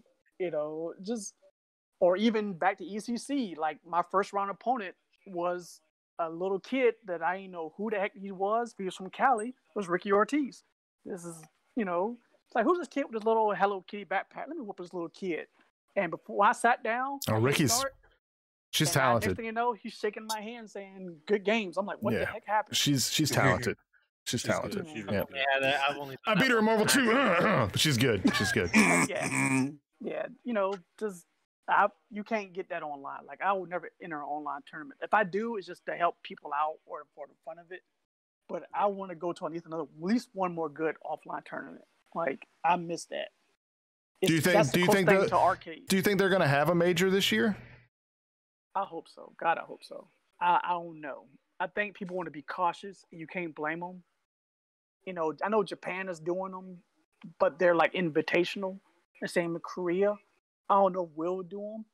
Or even back to ECC, like my first round opponent was a little kid that I didn't know who the heck he was. He was from Cali. It was Ricky Ortiz. This is, it's like, who's this kid with this little Hello Kitty backpack? Let me whoop this little kid. And before I sat down, she's talented. Next thing you know, he's shaking my hand saying, "Good games." I'm like, what the heck happened? She's talented. She's talented. I beat her in Marvel 2, but she's good. She's good. Yeah. You can't get that online. Like, I would never enter an online tournament. If I do, it's just to help people out or for the fun of it. But I want to go to at least one more good offline tournament. Like, I miss that. Do you think they're going to have a major this year? I hope so. God, I hope so. I don't know. I think people want to be cautious, and you can't blame them. I know Japan is doing them, but they're like invitational. The same in Korea. I don't know if we'll do them.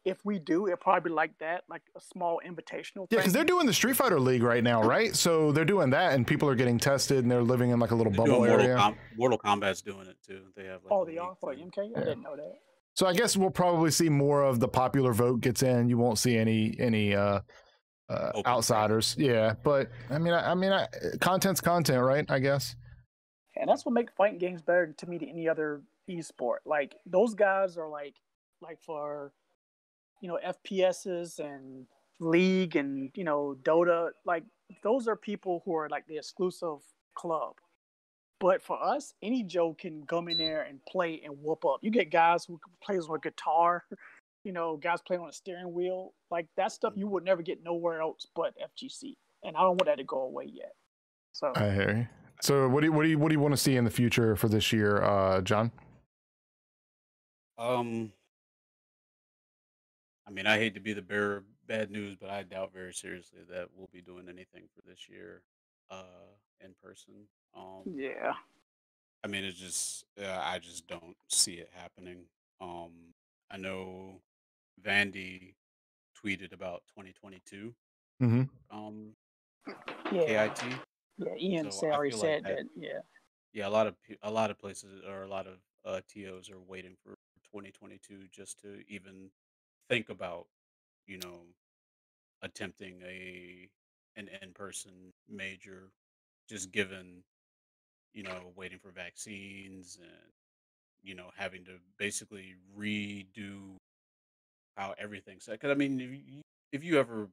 If we do, it'll probably be like that, like a small invitational thing. Yeah, because they're doing the Street Fighter League right now, right? So they're doing that, and people are getting tested, and they're living in like a little bubble area. Mortal Kombat's doing it too. They have. Like, they are for MK. I didn't know that. So I guess we'll probably see more of the popular vote gets in. You won't see any outsiders. Yeah, but I mean, content's content, right? I guess. And that's what makes fighting games better to me than any other esport. Like, those guys are like for FPSs and League and Dota. Like, those are people who are like the exclusive club. But for us, any Joe can come in there and play and whoop up. You get guys who plays on a guitar, guys playing on a steering wheel. Like, that stuff you would never get nowhere else but FGC. And I don't want that to go away yet. So I hear you. So what do you want to see in the future for this year, John? I mean, I hate to be the bearer of bad news, but I doubt very seriously that we'll be doing anything for this year, in person. Yeah. I mean, it's just I just don't see it happening. I know Vandy tweeted about 2022. Mm-hmm. Yeah. KIT. Yeah, Ian already said that. Yeah. Yeah, a lot of places or a lot of TOs are waiting for 2022 just to even think about, attempting an in-person major, just given, waiting for vaccines and, having to basically redo how everything's set. Because I mean, if you ever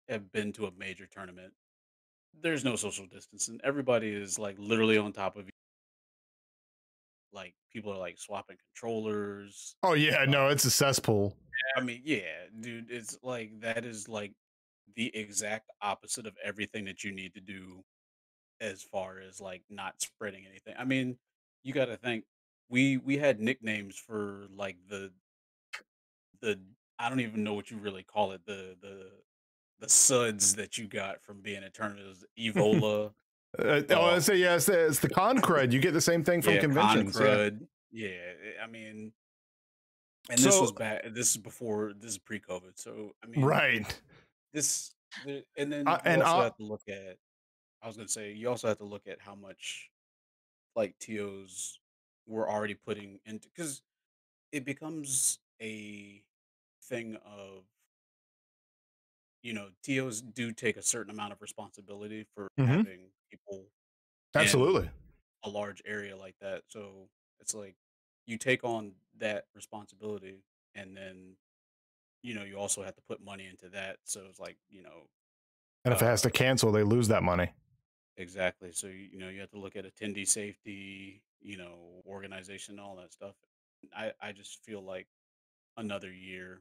have been to a major tournament, there's no social distancing. Everybody is like literally on top of you. Like, people are like swapping controllers. Oh yeah, no, it's a cesspool. I mean, yeah, dude, it's like that is like the exact opposite of everything that you need to do as far as like not spreading anything. I mean, you got to think we had nicknames for like the I don't even know what you really call it, the suds that you got from being at tournaments. Evola, I say yeah, it's the con crud. You get the same thing from conventions. Con crud. Yeah, I mean, and this was bad. This is before. This is pre-COVID. So I mean, right. And then you also have to look at. I was gonna say you also have to look at how much, like, TOs were already putting into, because it becomes a thing of, TOs do take a certain amount of responsibility for having people absolutely in a large area like that. So it's like you take on that responsibility, and then you also have to put money into that. So it's like and if it has to cancel, they lose that money. Exactly. So you have to look at attendee safety, organization, all that stuff. I just feel like another year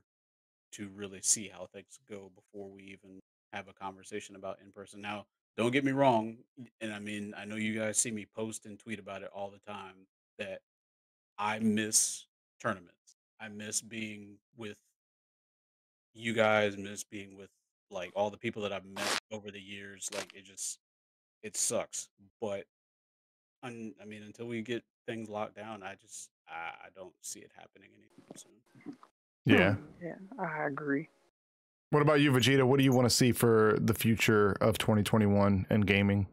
to really see how things go before we even have a conversation about in person. Now, don't get me wrong, and I mean, I know you guys see me post and tweet about it all the time, that I miss tournaments. I miss being with you guys, miss being with, like, all the people that I've met over the years. Like, it sucks. But I mean, until we get things locked down, I don't see it happening anytime soon. Yeah. Yeah, I agree. What about you, Vegeta? What do you want to see for the future of 2021 and gaming?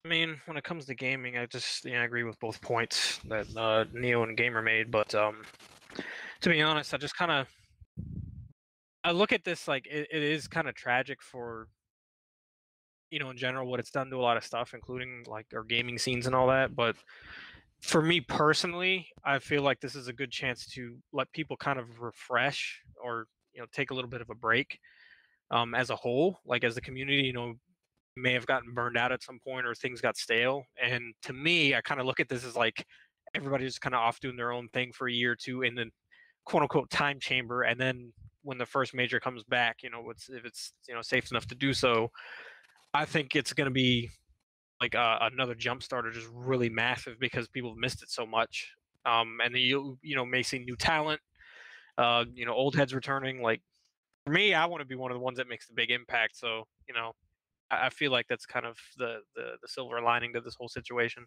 I mean, when it comes to gaming, I just I agree with both points that Neo and Gamer made. But to be honest, I just kind of look at this like it is kind of tragic for in general what it's done to a lot of stuff, including like our gaming scenes and all that. But for me personally, I feel like this is a good chance to let people kind of refresh or take a little bit of a break as a whole, like as a community. May have gotten burned out at some point or things got stale. And to me, I kind of look at this as like everybody's kind of off doing their own thing for a year or two in the quote unquote time chamber. And then when the first major comes back, if it's safe enough to do so, I think it's going to be like another jump starter, just really massive because people have missed it so much. And then you may see new talent, old heads returning. Like for me, I want to be one of the ones that makes the big impact. So I feel like that's kind of the silver lining to this whole situation.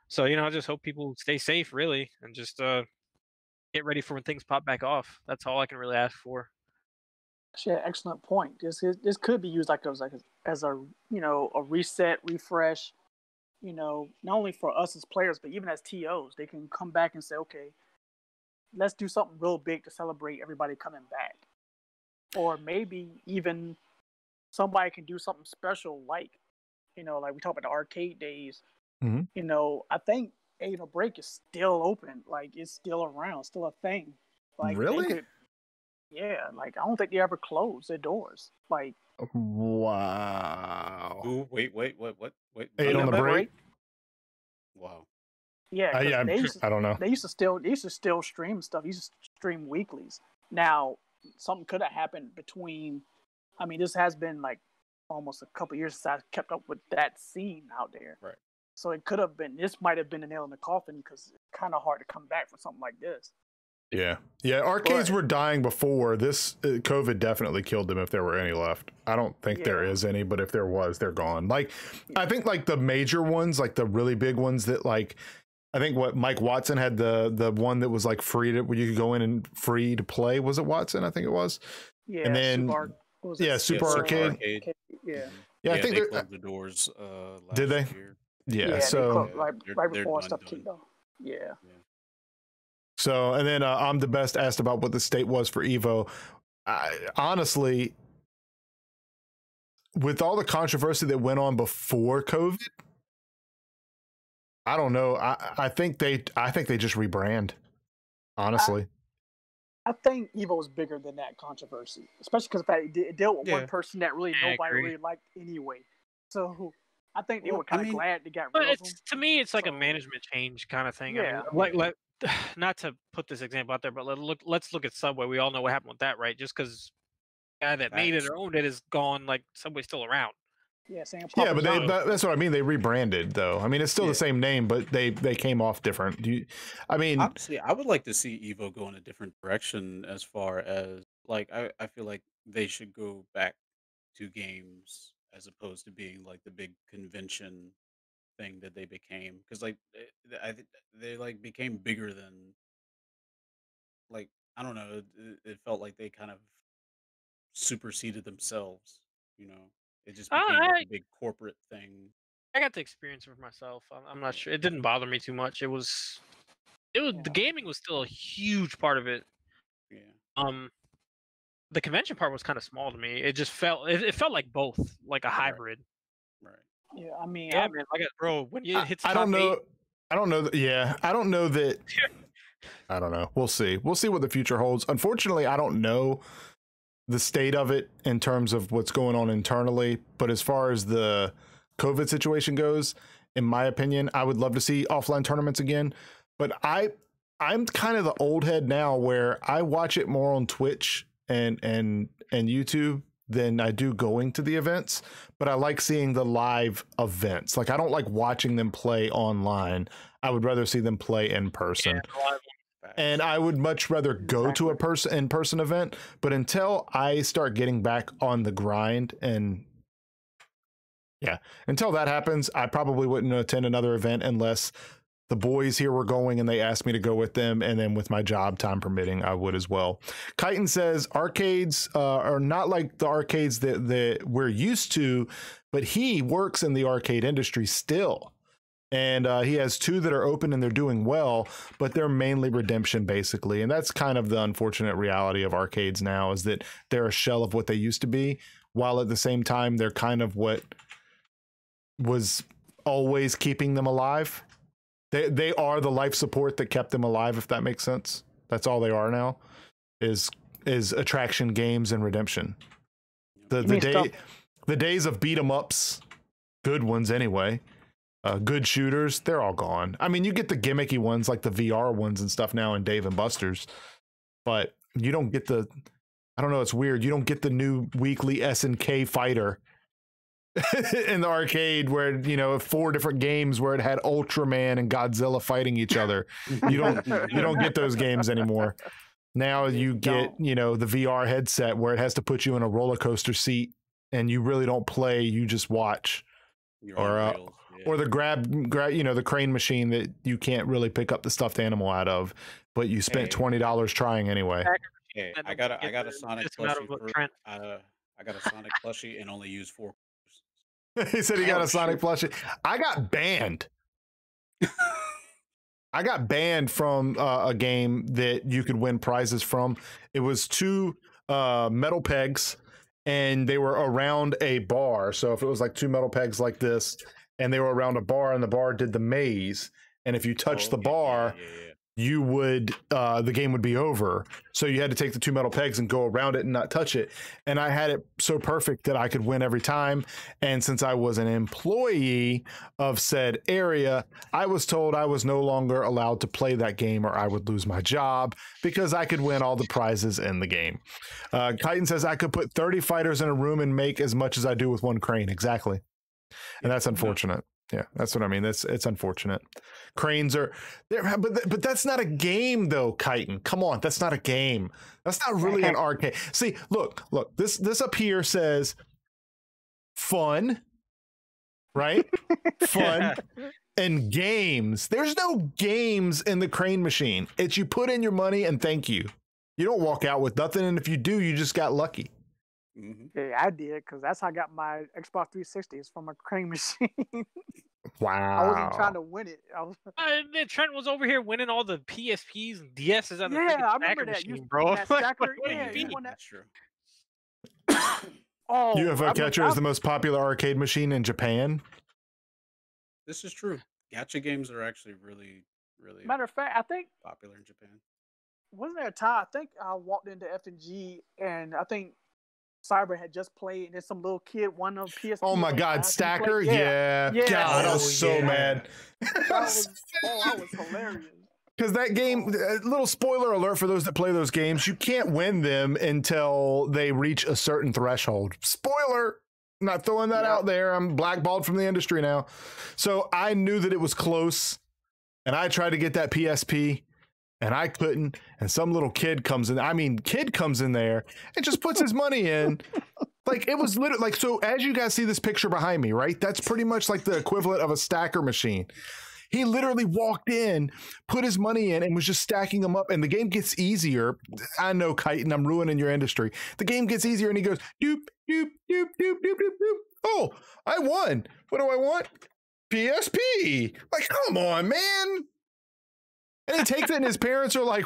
So I just hope people stay safe, really, and just get ready for when things pop back off. That's all I can really ask for. Yeah, excellent point. This could be used as a a reset, refresh. Not only for us as players, but even as TOs, they can come back and say, okay, let's do something real big to celebrate everybody coming back, or maybe even somebody can do something special, like like we talked about the arcade days. I think Break is still open, like it's still around, still a thing. Like really? Yeah, like I don't think they ever closed their doors. Like wow. Ooh, wait. 8 on the break? Wow. Yeah, I don't know. They used to still stream stuff. They used to stream weeklies. Now something could have happened between. I mean, this has been like almost a couple years since I kept up with that scene out there. Right. So it could have been. This might have been a nail in the coffin because it's kind of hard to come back from something like this. Yeah. Arcades were dying before this. COVID definitely killed them if there were any left. I don't think there is any, but if there was, they're gone. Like, I think like the major ones, like the really big ones that like, I think what Mike Watson had the one that was like free to, where you could go in and free to play. Was it Watson? I think it was. Yeah. And then Super Arcade. Yeah. I think they closed the doors. Did they? Year. Yeah. So right before stuff kicked off. Yeah. So, and then I'm the Best asked about what the state was for Evo. Honestly, with all the controversy that went on before COVID, I don't know. I think they just rebrand. Honestly, I think Evo was bigger than that controversy, especially because it dealt with one person that really nobody really liked anyway. So I think they were kind of glad they got rid of him. To me, it's like a management change kind of thing. Yeah. I mean, like not to put this example out there, but let's look at Subway. We all know what happened with that, right? Just because the guy that made it or owned it is gone, like Subway's still around. Yeah, same. Yeah, but that's what I mean. They rebranded, though. I mean, it's still the same name, but they came off different. Obviously, I would like to see Evo go in a different direction as far as like I feel like they should go back to games as opposed to being like the big convention thing that they became. Because like I think they like became bigger than like I don't know. It felt like they kind of superseded themselves. You know, it just became like I a big corporate thing. I got to experience it for myself. I'm not sure. It didn't bother me too much. It was the Yeah. gaming was still a huge part of it. Yeah. The convention part was kind of small to me. It just it felt like both, like a hybrid. Right. Yeah, I mean, Yeah, man. Like, bro, when you hit I don't know. I don't know. Yeah, I don't know that. I don't know. We'll see. We'll see what the future holds. Unfortunately, I don't know the state of it in terms of what's going on internally. But as far as the COVID situation goes, in my opinion, I would love to see offline tournaments again. But I'm kind of the old head now where I watch it more on Twitch and YouTube than I do going to the events, but I like seeing the live events. Like I don't like watching them play online. I would rather see them play in person. Yeah, and I would much rather go to a in-person event, but until I start getting back on the grind and until that happens, I probably wouldn't attend another event unless the boys here were going and they asked me to go with them. And then with my job, time permitting, I would as well. Chitin says arcades are not like the arcades that we're used to, but he works in the arcade industry still. And he has 2 that are open and they're doing well, but they're mainly redemption basically. And that's kind of the unfortunate reality of arcades now, is that they're a shell of what they used to be, while at the same time, they're kind of what was always keeping them alive. They are the life support that kept them alive, if that makes sense. That's all they are now, is attraction games and redemption. The days of beat 'em ups, good ones anyway, good shooters, they're all gone. I mean, you get the gimmicky ones like the VR ones and stuff now in Dave and Buster's, but you don't get the, I don't know, it's weird. You don't get the new weekly SNK fighter in the arcade where, you know, 4 different games where it had Ultraman and Godzilla fighting each other. You don't get those games anymore. Now you get, you know, the VR headset where it has to put you in a roller coaster seat and you really don't play, you just watch. Or the grab, you know, the crane machine that you can't really pick up the stuffed animal out of, but you spent $20 trying anyway. Hey, I got a Sonic plushie. I got a Sonic plushie and only use 4. He said he got a Sonic plushie. I got banned. I got banned from a game that you could win prizes from. It was 2 metal pegs, and they were around a bar. So if it was like 2 metal pegs like this, and they were around a bar, and the bar did the maze, and if you touched the bar, you would the game would be over. So you had to take the 2 metal pegs and go around it and not touch it. And I had it so perfect that I could win every time. And since I was an employee of said area, I was told I was no longer allowed to play that game or I would lose my job because I could win all the prizes in the game. Chitin says I could put 30 fighters in a room and make as much as I do with 1 crane. Exactly. And that's unfortunate. Yeah, that's what I mean. It's unfortunate. Cranes are there, but that's not a game though, Chitin. Come on, that's not a game. That's not really an arcade. See, look, this up here says fun, right? Fun and games. There's no games in the crane machine. It's you put in your money and thank you. You don't walk out with nothing, and if you do, you just got lucky. Yeah, I did, because that's how I got my Xbox 360. It's from a crane machine. Wow. I wasn't trying to win it. Trent was over here winning all the PSPs and DSs at the I remember that. machine, bro. Stacker, That's true. UFO Catcher is the most popular arcade machine in Japan. This is true. Gacha games are actually really, really matter of fact, I think popular in Japan. Wasn't there a time? I think I walked into F&G and I think Cyber had just played, and there's some little kid won a PSP. Oh my God, Stacker! Yeah. God, I was so mad. that was hilarious. Because that game, little spoiler alert for those that play those games, you can't win them until they reach a certain threshold. Spoiler! I'm not throwing that out there. I'm blackballed from the industry now. So I knew that it was close, and I tried to get that PSP. And I couldn't, and some little kid comes in. I mean, kid comes in there and just puts his money in Like, it was literally like, so as you guys see this picture behind me, right? That's pretty much like the equivalent of a stacker machine. He literally walked in, put his money in, and was just stacking them up. And the game gets easier. I know, Chitin, I'm ruining your industry. The game gets easier, and he goes, doop, doop, doop, doop, doop, doop, doop. Oh, I won. What do I want? PSP. Like, come on, man. And he takes it, and his parents are like,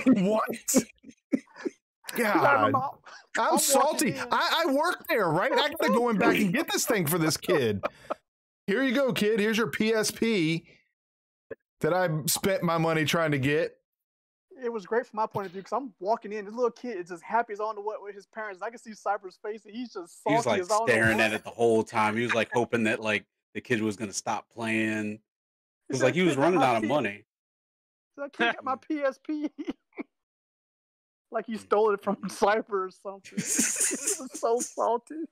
what? God, I'm salty. I work there, right? I gotta go in back and get this thing for this kid. Here you go, kid. Here's your PSP that I spent my money trying to get. It was great from my point of view because I'm walking in. This little kid is just happy as on the what with his parents. I can see Cyber's face, and he's just salty. He was like as on staring at it the whole time. He was like hoping that like the kid was gonna stop playing. It was like he was running out of money. So I can't get my PSP. Like he stole it from Cyber or something. He was so salty.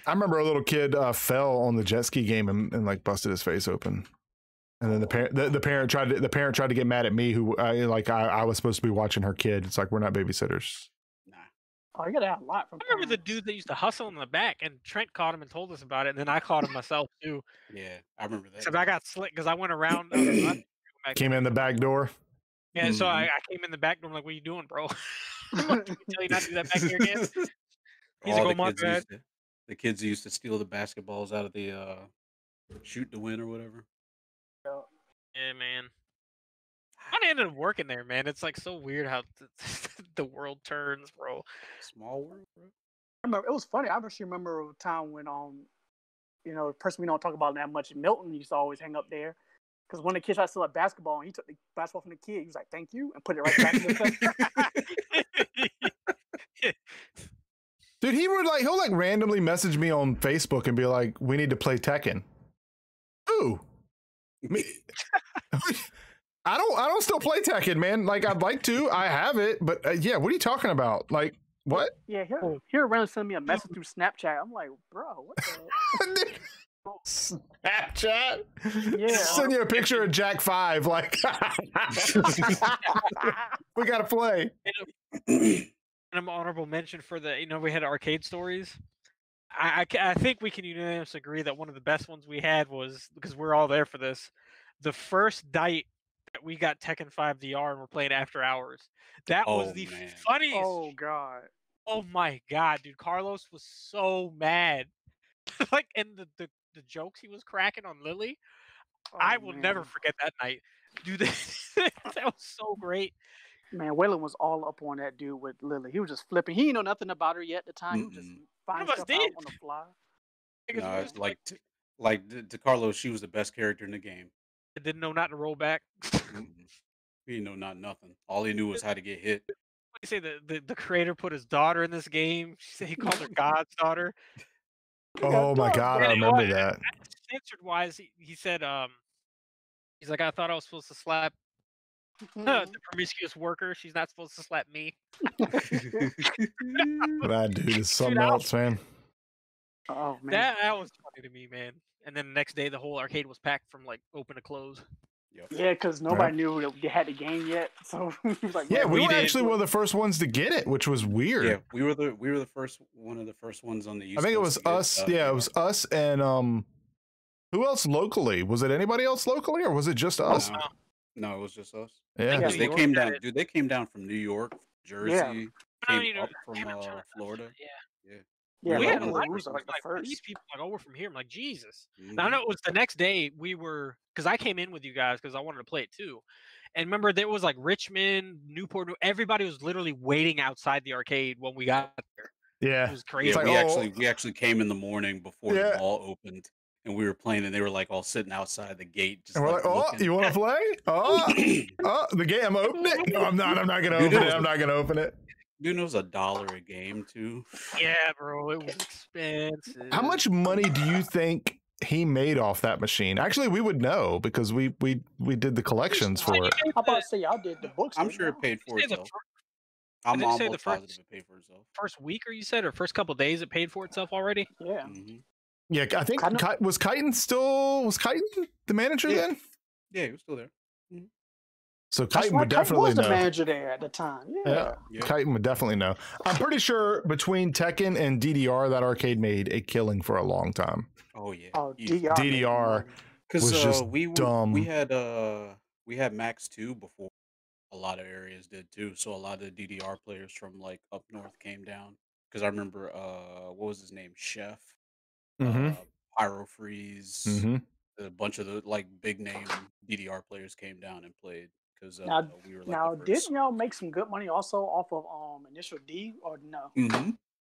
I remember a little kid fell on the jet ski game and like busted his face open, and then the parent tried to get mad at me who I was supposed to be watching her kid. It's like, we're not babysitters. Nah. Oh, you gotta have a lot from. I remember the dude that used to hustle in the back, and Trent caught him and told us about it, and then I caught him myself too. Yeah, I remember that. Except I got slick because I went around. Came in the back door. Yeah, so I came in the back door. I'm like, "What are you doing, bro?" I'm like, "Can we tell you not to do that back here again?" He's like, "Oh my bad." The kids who used to steal the basketballs out of the shoot to win or whatever. Yeah, man. I ended up working there, man. It's like so weird how the world turns, bro. Small world, bro. I remember it was funny. I actually remember a time when you know, the person we don't talk about that much, Milton used to always hang up there. Because when the kid tried to steal a basketball and he took the basketball from the kid, he was like, "Thank you," and put it right back in the face. Dude, he'll randomly message me on Facebook and be like, "We need to play Tekken." Ooh. Me. I don't still play Tekken, man. Like, I'd like to. I have it, but yeah, what are you talking about? Like, what? Yeah, here Randall sent me a message through Snapchat. I'm like, bro, what the Snapchat? Yeah. Send you a picture of Jack 5, like we gotta play. And an honorable mention for we had arcade stories. I think we can unanimously agree that one of the best ones we had was, because we're all there for this, the first night that we got Tekken 5 VR and we're playing after hours. That was the funniest. Oh god. Oh my god, dude. Carlos was so mad. Like, and the jokes he was cracking on Lily. I will never forget that night. Dude, that was so great. Man, Waylon was all up on that dude with Lily. He was just flipping. He didn't know nothing about her yet at the time. He was just finding stuff out on the fly. No, it's like to Carlos, she was the best character in the game. I didn't know not to roll back. He didn't know not nothing. All he knew was how to get hit. You say the creator put his daughter in this game. She said he called her God's daughter. Oh my god, I remember that. Censored wise, he said, he's like, I thought I was supposed to slap the promiscuous worker. She's not supposed to slap me. That dude is something else, man. Oh man, that was funny to me, man. And then the next day, the whole arcade was packed from like open to close. Yep. Yeah, because nobody knew that they had the game yet. So he was like, "Yeah, we were actually one of the first ones to get it, which was weird." Yeah, we were the first one of the first ones on the East I think it was us. Yeah, it was us and who else locally? Was it anybody else locally, or was it just us? No, it was just us. Yeah, they came down. Dude, they came down from New York, Jersey, came up from Florida. Yeah, we had like the first. These people like, we're from here. I'm like, Jesus. Now, I know it was the next day we were, because I came in with you guys because I wanted to play it too. And remember, there was like Richmond, Newport, everybody was literally waiting outside the arcade when we got there. Yeah, it was crazy. Yeah, we actually came in the morning before the mall opened, and we were playing, and they were like all sitting outside the gate. Just and we're like, "Oh, you want to play? Oh, the game. I'm opening it. No, I'm not. I'm not gonna open it. I'm not gonna open it." Dude, it was $1 a game too. Yeah, bro, it was expensive. How much money do you think he made off that machine? Actually, we would know because we did the collections for it. How about to say y'all did the books? I'm sure it paid for itself. I'm almost positive it paid for itself. First week, or you said, or first couple days, it paid for itself already. Yeah. Yeah, I think was Chitin the manager then? Yeah, he was still there. So Chitin would definitely was the know. manager there at the time. Yeah. Chitin would definitely know. I'm pretty sure between Tekken and DDR, that arcade made a killing for a long time. Oh yeah. Oh, DDR was just dumb. We had Max 2 before a lot of areas did too. So a lot of the DDR players from like up north came down. Because I remember what was his name? Chef, Pyro Freeze, a bunch of the like big name DDR players came down and played because we were like didn't y'all make some good money also off of Initial D or no?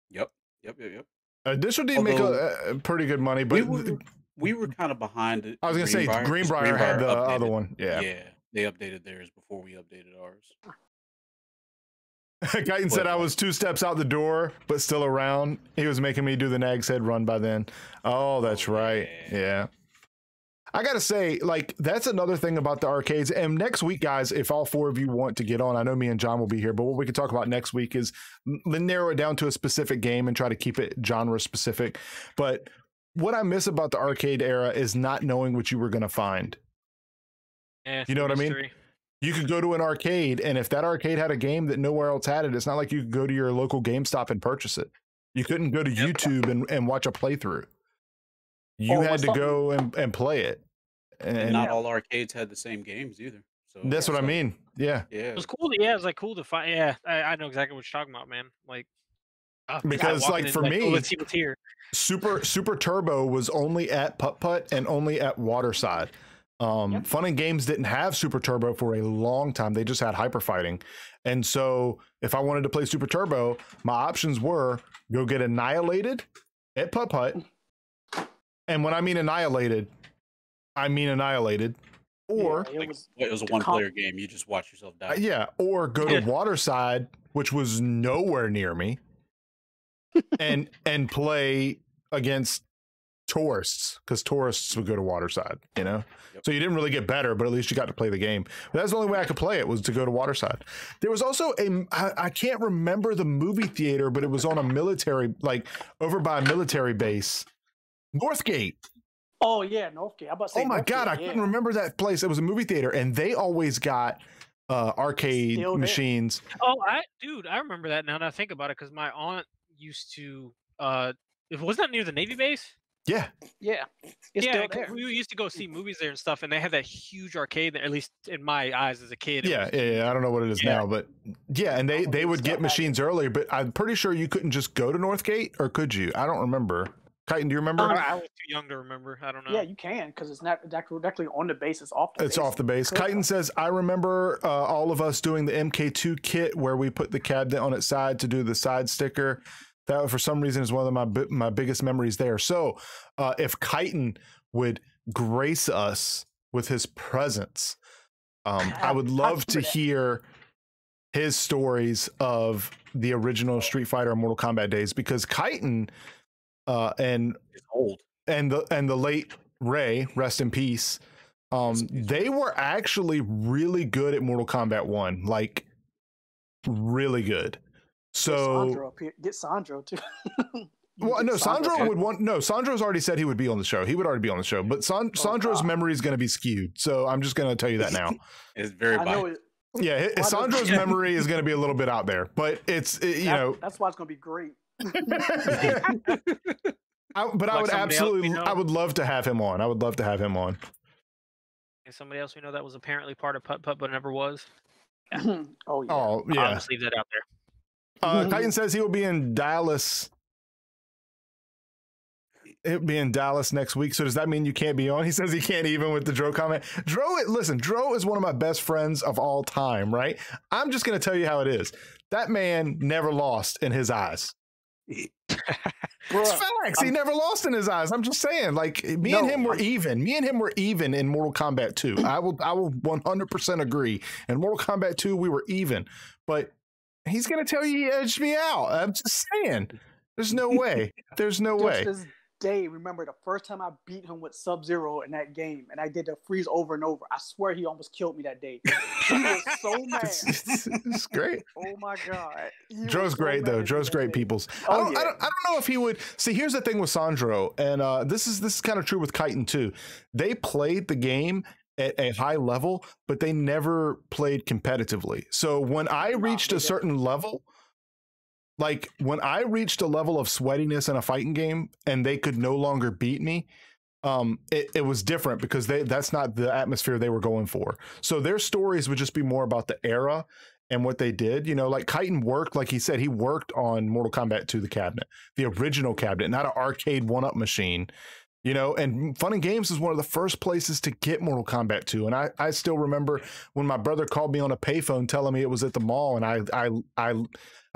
Yep. Initial D make a pretty good money, but we were kind of behind it. I was gonna say Greenbrier had the other one. Yeah, they updated theirs before we updated ours. Chitin said I was 2 steps out the door, but still around. He was making me do the Nag's Head run by then. Oh, that's right. Yeah. I gotta say, like, that's another thing about the arcades. And next week, guys, if all 4 of you want to get on, I know me and John will be here, but what we can talk about next week is narrow it down to a specific game and try to keep it genre specific. But what I miss about the arcade era is not knowing what you were going to find. You know what I mean? You could go to an arcade, and if that arcade had a game that nowhere else had it, it's not like you could go to your local GameStop and purchase it. You couldn't go to YouTube and watch a playthrough. You had to go and play it. And not all arcades had the same games either. So that's what I mean. Yeah. It was cool. Yeah, it was like cool to find. Yeah, I know exactly what you're talking about, man. Like, because like for me, let's see what's here. Super Turbo was only at Putt Putt and only at Waterside. Fun and Games didn't have Super Turbo for a long time. They just had Hyper Fighting. And so if I wanted to play Super Turbo, my options were go get Annihilated at Putt Putt. And when I mean Annihilated, I mean Annihilated. Or it was a one-player game. You just watch yourself die. Or go to Waterside, which was nowhere near me, and play against tourists, because tourists would go to Waterside, you know? So you didn't really get better, but at least you got to play the game. But that's the only way I could play it, was to go to Waterside. There was also I can't remember the movie theater, but it was on a military, like over by a military base. Northgate. Oh yeah, Northgate. Oh my God, I couldn't remember that place. It was a movie theater, and they always got arcade machines. Oh, I remember that now that I think about it, because my aunt used to. Was that near the Navy base? Yeah. It's still there. We used to go see movies there and stuff, and they had that huge arcade there, at least in my eyes as a kid. Yeah. I don't know what it is now, but and they would get machines earlier, but I'm pretty sure you couldn't just go to Northgate, or could you? I don't remember. Chitin, do you remember? I was too young to remember. I don't know. Yeah, you can, because it's not directly on the base. It's off the base. It's off the base. Chitin says, I remember all of us doing the MK2 kit where we put the cabinet on its side to do the side sticker. That, for some reason, is one of my biggest memories there. So if Chitin would grace us with his presence, I would love to hear his stories of the original Street Fighter and Mortal Kombat days, because Chitin and the late Ray, rest in peace, they were actually really good at Mortal Kombat 1, like really good. So get Sandro too. Well, no, Sandro would want. No, Sandro's already said he would be on the show. He would already be on the show, but Sandro's memory is going to be skewed. So I'm just going to tell you that now. It's very biased. Yeah, Sandro's memory is going to be a little bit out there, but that's why it's going to be great. I would absolutely, I would love to have him on. I would love to have him on. And somebody else we know that was apparently part of Putt Putt, but never was. Oh yeah. Oh yeah. I'll just leave that out there. Chitin says he will be in Dallas. He'll be in Dallas next week. So does that mean you can't be on? He says he can't even with the Dro comment. Dro is one of my best friends of all time, right? I'm just going to tell you how it is. That man never lost in his eyes. It's facts. He never lost in his eyes. I'm just saying, like, me and him were even. Me and him were even in Mortal Kombat 2. I will 100% agree. In Mortal Kombat 2, we were even. But he's going to tell you he edged me out. I'm just saying. There's no way. There's no way. This day, remember the first time I beat him with Sub-Zero in that game, and I did the freeze over and over. I swear he almost killed me that day. He was so mad. It's great. Oh my God. Dro's great though. Dro's great, peoples. I don't know if he would see. Here's the thing with Sandro, and this is kind of true with Chitin too. They played the game at a high level, but they never played competitively. So when I reached a certain level, like when I reached a level of sweatiness in a fighting game and they could no longer beat me, it was different because that's not the atmosphere they were going for. So their stories would just be more about the era and what they did. You know, like Kyton worked, like he said, he worked on Mortal Kombat 2, the cabinet, the original cabinet, not an arcade one-up machine. You know, and Fun and Games is one of the first places to get Mortal Kombat 2. And I still remember when my brother called me on a payphone telling me it was at the mall, and I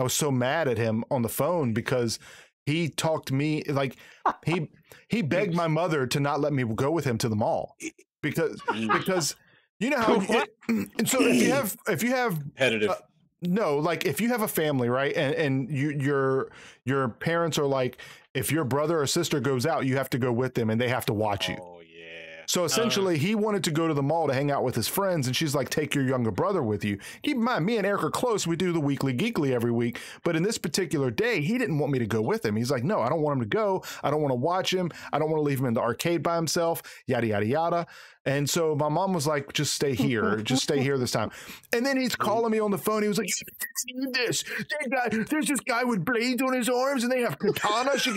was so mad at him on the phone because he talked me like he begged my mother to not let me go with him to the mall because you know how and so if you have competitive. No, like if you have a family, right, and your parents are like, if your brother or sister goes out, you have to go with them and they have to watch you. Oh yeah. So essentially, he wanted to go to the mall to hang out with his friends, and she's like, take your younger brother with you. Keep in mind, me and Eric are close. We do the Weekly Geekly every week. But in this particular day, he didn't want me to go with him. He's like, no, I don't want him to go. I don't want to watch him. I don't want to leave him in the arcade by himself, yada, yada, yada. And so my mom was like, just stay here. Just stay here this time. And then he's calling me on the phone. He was like, see this? There's this guy with blades on his arms and they have katanas.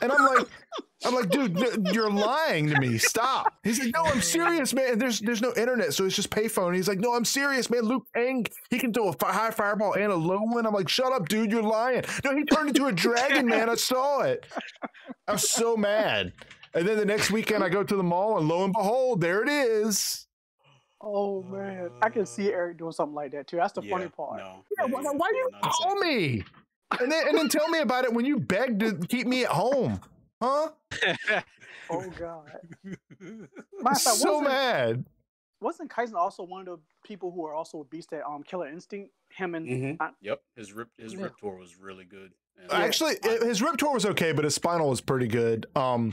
And I'm like, dude, you're lying to me. Stop. He's like, no, I'm serious, man. And there's no internet, so it's just payphone. And he's like, no, I'm serious, man. Luke Kang, he can throw a high fireball and a low one. I'm like, shut up, dude. You're lying. No, he turned into a dragon, man. I saw it. I was so mad. And then the next weekend I go to the mall and lo and behold, there it is. Oh man, I can see Eric doing something like that too. That's the funny part. No, Why you call me? And then tell me about it when you begged to keep me at home, huh? Oh god, I'm so mad. Wasn't Kyson also one of the people who are also a beast at Killer Instinct? Him and yep, his Rip Tour was really good. And actually, his Rip Tour was okay, but his Spinal was pretty good. The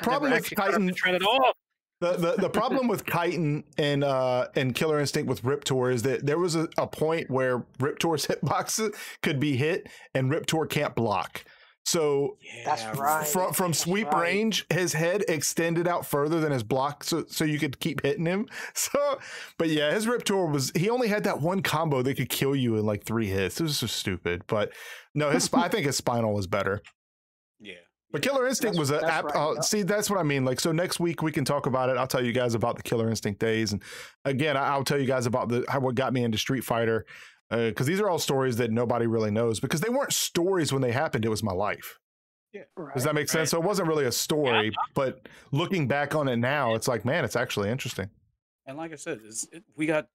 problem with Kyton, the problem with Kyton and Killer Instinct with Rip Tour is that there was a point where Rip Tour's hitboxes could be hit and Rip Tour can't block. So that's right. From sweep range, his head extended out further than his block, so you could keep hitting him. So, but yeah, his Rip Tour he only had that one combo that could kill you in like 3 hits. It was so stupid. But no, I think his Spinal was better. Yeah. But Killer Instinct was see, that's what I mean. Like, so next week we can talk about it. I'll tell you guys about the Killer Instinct days, and again, I'll tell you guys about what got me into Street Fighter. Because these are all stories that nobody really knows because they weren't stories when they happened. It was my life. Yeah. Right. Does that make sense? So it wasn't really a story, but looking back on it now, it's like, man, it's actually interesting. And like I said, we got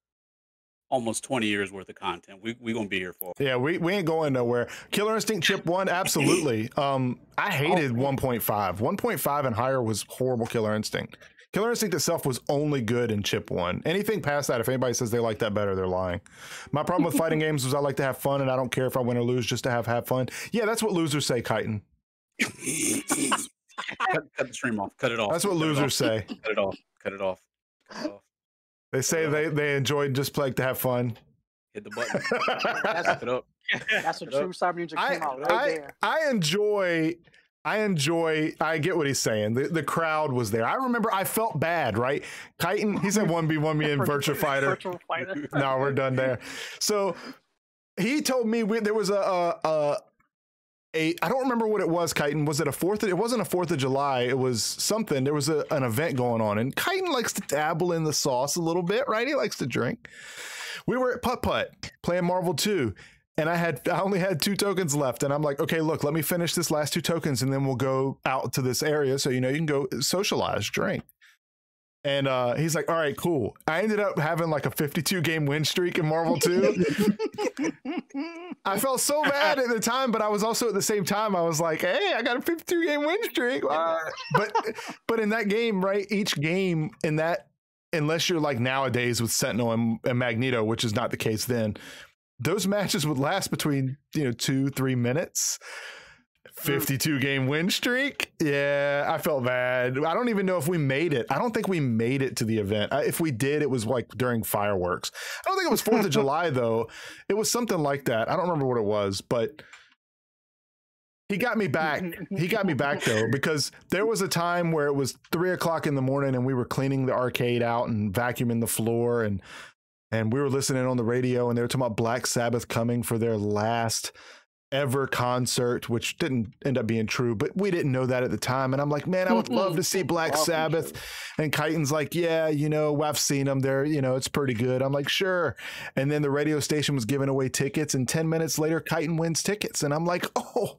almost 20 years worth of content. We're going to be here for. Yeah, we ain't going nowhere. Killer Instinct Chip 1, absolutely. I hated 1.5. 1.5 and higher was horrible Killer Instinct. Killer Instinct itself was only good in Chip 1. Anything past that, if anybody says they like that better, they're lying. My problem with fighting games was I like to have fun, and I don't care if I win or lose just to have fun. Yeah, that's what losers say, Kyton. Cut the stream off. Cut it off. That's what losers say. Cut it off. Cut it off. Cut it off. They say they enjoyed just like to have fun. Hit the button. Wrap it up. That's what true Cyber Ninja came out right there. I get what he's saying. The crowd was there. I remember I felt bad, right? Kyton, he said 1v1 me in Virtua Fighter. No, we're done there. So he told me there was I don't remember what it was, Kyton. Was it it wasn't a 4th of July. It was something. There was an event going on. And Kyton likes to dabble in the sauce a little bit, right? He likes to drink. We were at Putt Putt playing Marvel 2. And I only had 2 tokens left. And I'm like, okay, look, let me finish this last 2 tokens and then we'll go out to this area. So, you can go socialize, drink. And he's like, all right, cool. I ended up having like a 52 game win streak in Marvel 2. I felt so bad at the time, but I was also at the same time, I was like, hey, I got a 52 game win streak. But in that game, right, each game in that, unless you're like nowadays with Sentinel and Magneto, which is not the case then, those matches would last between 2-3 minutes. 52 game win streak. Yeah, I felt bad. I don't even know if we made it. I don't think we made it to the event. If we did, it was like during fireworks. I don't think it was 4th of July though. It was something like that. I don't remember what it was, but He got me back. He got me back though, because there was a time where it was 3 o'clock in the morning and we were cleaning the arcade out and vacuuming the floor, and we were listening on the radio, and they were talking about Black Sabbath coming for their last ever concert, which didn't end up being true, but we didn't know that at the time. And I'm like, man, I would love to see Black Sabbath. And Chitin's like, yeah, you know, I've seen them there, you know, it's pretty good. I'm like, sure. And then the radio station was giving away tickets, and 10 minutes later Chitin wins tickets, and I'm like, oh,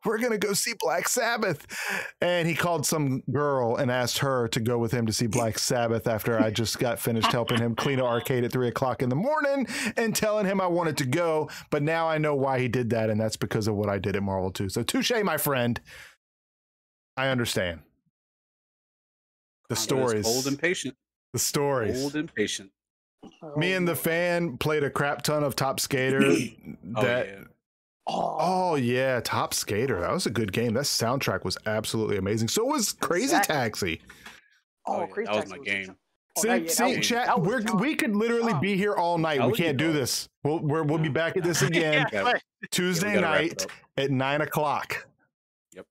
we're gonna go see Black Sabbath. And he called some girl and asked her to go with him to see Black Sabbath after I just got finished helping him clean an arcade at 3 o'clock in the morning and telling him I wanted to go. But now I know why he did that, and that's because of what I did at Marvel 2. So touche, my friend. I understand. The stories. Old and patient. The stories. Old and patient. Me and the fan played a crap ton of Top Skater. Oh yeah, Top Skater. That was a good game. That soundtrack was absolutely amazing. So was Crazy Taxi. Crazy Taxi was my game. See, chat. We could literally be here all night. We can't do this. We'll be back at this again Tuesday night at 9 o'clock. Yep.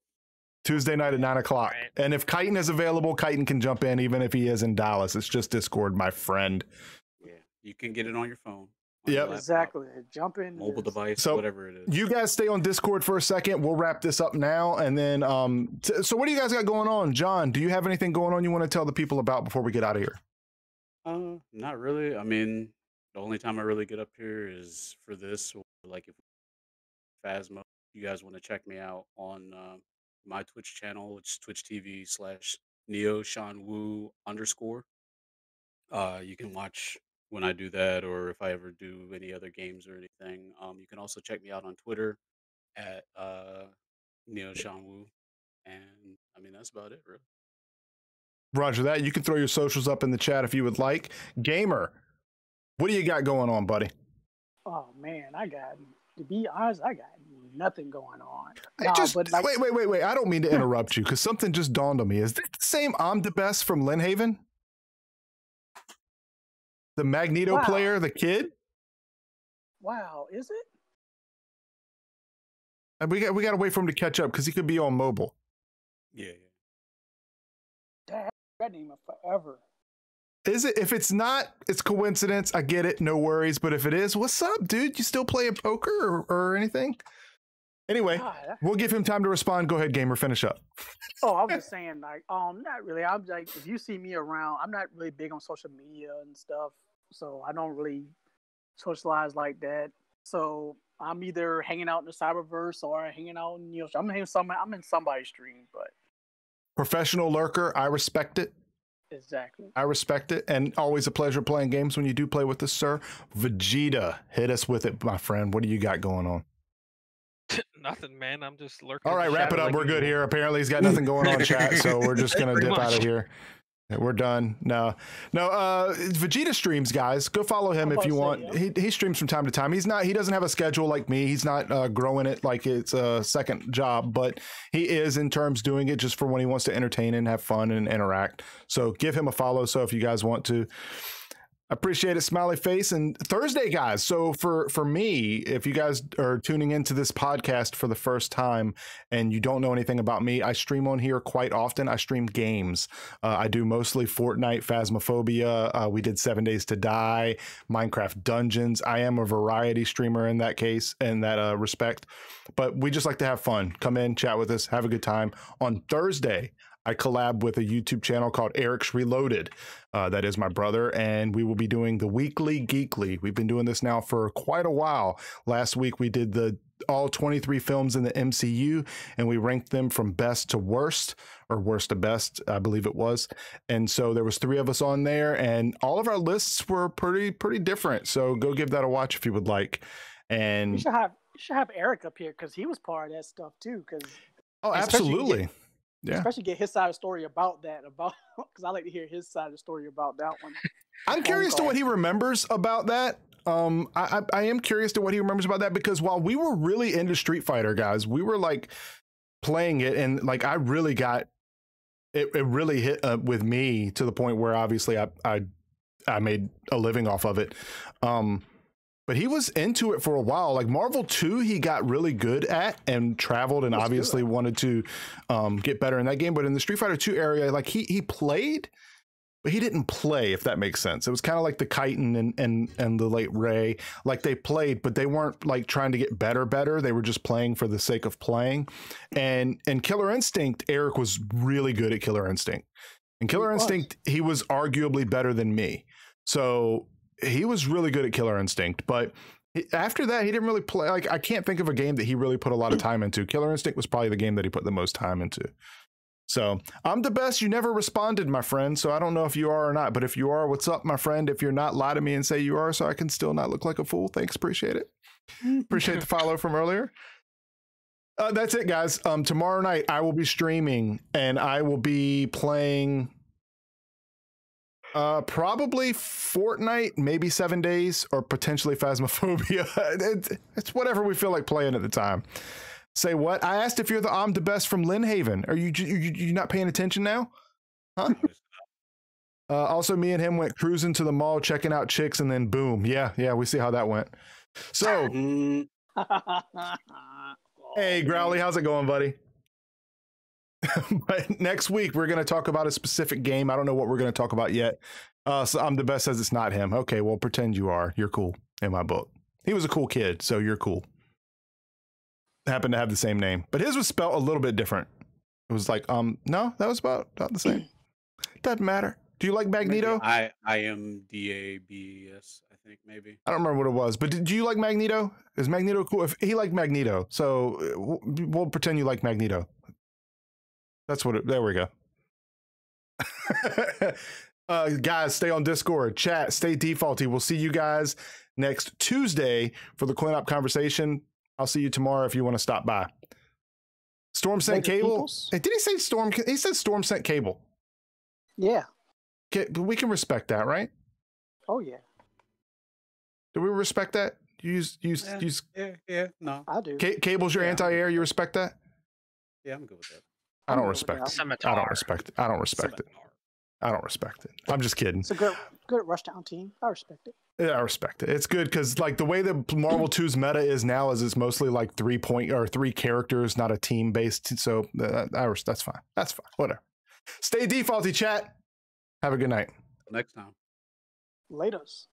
Tuesday night at 9 o'clock. Right. And if Chitin is available, Chitin can jump in, even if he is in Dallas. It's just Discord, my friend. Yeah, you can get it on your phone. Yep. Exactly. Jump in. Mobile device, so whatever it is. You guys stay on Discord for a second. We'll wrap this up now. And then, so what do you guys got going on? John, do you have anything going on you want to tell the people about before we get out of here? Not really. I mean, the only time I really get up here is for this, or like if Phasmo, you guys want to check me out on my Twitch channel, which is twitch.tv/NeoSeanWoo_. You can watch when I do that, or if I ever do any other games or anything. You can also check me out on Twitter at NeoSeanWoo, and I mean that's about it, really. Roger that. You can throw your socials up in the chat if you would like. Gamer, what do you got going on, buddy? Oh man, to be honest, I got nothing going on. Wait. I don't mean to interrupt you, because something just dawned on me. Is this the same I'm the Best from Lynnhaven? The Magneto player, the kid? Wow, is it? And we got to wait for him to catch up, because he could be on mobile. Yeah. That name forever. Is it? If it's not, it's coincidence. I get it. No worries. But if it is, what's up, dude? You still playing poker or anything? Anyway, we'll give him time to respond. Go ahead, Gamer. Finish up. Oh, I was just saying, like, not really. I'm like, if you see me around, I'm not really big on social media and stuff, so I don't really socialize like that. So I'm either hanging out in the Cyberverse or hanging out in, I'm in somebody's stream, but. Professional lurker, I respect it. Exactly. I respect it, and always a pleasure playing games when you do play with us, sir. Vegeta, hit us with it, my friend. What do you got going on? Nothing, man. I'm just lurking. All right, wrap it up. We're good here. Apparently, he's got nothing going on, chat, so we're just gonna dip out of here. We're done. No. Vegeta streams, guys. Go follow him if you want. He streams from time to time. He doesn't have a schedule like me. He's not growing it like it's a second job, but he is in terms doing it just for when he wants to entertain and have fun and interact. So give him a follow. So if you guys want to. Appreciate it, smiley face. And Thursday, guys. So for me, if you guys are tuning into this podcast for the first time and you don't know anything about me, I stream on here quite often. I stream games. I do mostly Fortnite, Phasmophobia. We did 7 Days to Die, Minecraft Dungeons. I am a variety streamer in that case, in that respect. But we just like to have fun. Come in, chat with us, have a good time. On Thursday, I collab with a YouTube channel called Eric's Reloaded. That is my brother, and we will be doing the Weekly Geekly. We've been doing this now for quite a while. Last week we did all 23 films in the MCU, and we ranked them from best to worst, or worst to best, I believe it was. And so there was 3 of us on there, and all of our lists were pretty different. So go give that a watch if you would like. And you should have Eric up here, because he was part of that stuff too. Absolutely. Yeah. Especially get his side of the story about because I like to hear his side of the story about that one. I'm curious to what he remembers about that. I am curious to what he remembers about that, because while we were really into Street Fighter, guys, we were like playing it, and like I really got it really hit with me to the point where obviously I made a living off of it. but he was into it for a while. Like Marvel 2, he got really good at and traveled and obviously wanted to get better in that game. But in the Street Fighter 2 area, like he played, but he didn't play, if that makes sense. It was kind of like the Chitin and the late Ray. Like they played, but they weren't like trying to get better. They were just playing for the sake of playing. And Killer Instinct, Eric was really good at Killer Instinct. And Killer Instinct, he was arguably better than me. So he was really good at Killer Instinct. But after that, he didn't really play. Like I can't think of a game that he really put a lot of time into. Killer Instinct was probably the game that he put the most time into. So I'm the best. You never responded, my friend. So I don't know if you are or not. But if you are, what's up, my friend? If you're not, lie to me and say you are so I can still not look like a fool. Thanks. Appreciate it. Appreciate the follow from earlier. That's it, guys. Tomorrow night, I will be streaming and I will be playing probably Fortnite, maybe 7 days, or potentially Phasmophobia. It's whatever we feel like playing at the time. Say what? I asked if you're the I'm the best from Lynnhaven. Are you not paying attention now? Huh? Also, me and him went cruising to the mall, checking out chicks, and then boom. Yeah, we see how that went. So, hey, Growly, how's it going, buddy? But next week, we're going to talk about a specific game. I don't know what we're going to talk about yet. So I'm the best says it's not him. Okay, well, pretend you are. You're cool in my book. He was a cool kid, so you're cool. Happened to have the same name, but his was spelled a little bit different. It was like, no, that was about the same. Doesn't matter. Do you like Magneto? I am DABS, I think maybe. I don't remember what it was, but do you like Magneto? Is Magneto cool? If he liked Magneto, so we'll pretend you like Magneto. That's what it, there we go. Guys, stay on Discord, chat, stay defaulty. We'll see you guys next Tuesday for the Coin Op conversation. I'll see you tomorrow if you want to stop by. Storm sent cable. Hey, did he say Storm? He said Storm sent cable. Yeah. Okay, but we can respect that, right? Oh yeah. Do we respect that? Use. Yeah. No, I do. Cable's your anti-air. You respect that? Yeah, I'm good with that. I don't respect it. I don't respect it. I don't respect it. I don't respect it. I'm just kidding. It's a good Rushdown team. I respect it. Yeah, I respect it. It's good because like the way that Marvel 2's meta is now is it's mostly like 3 characters, not a team based. So that's fine. That's fine. Whatever. Stay defaulty, chat. Have a good night. Next time. Laters.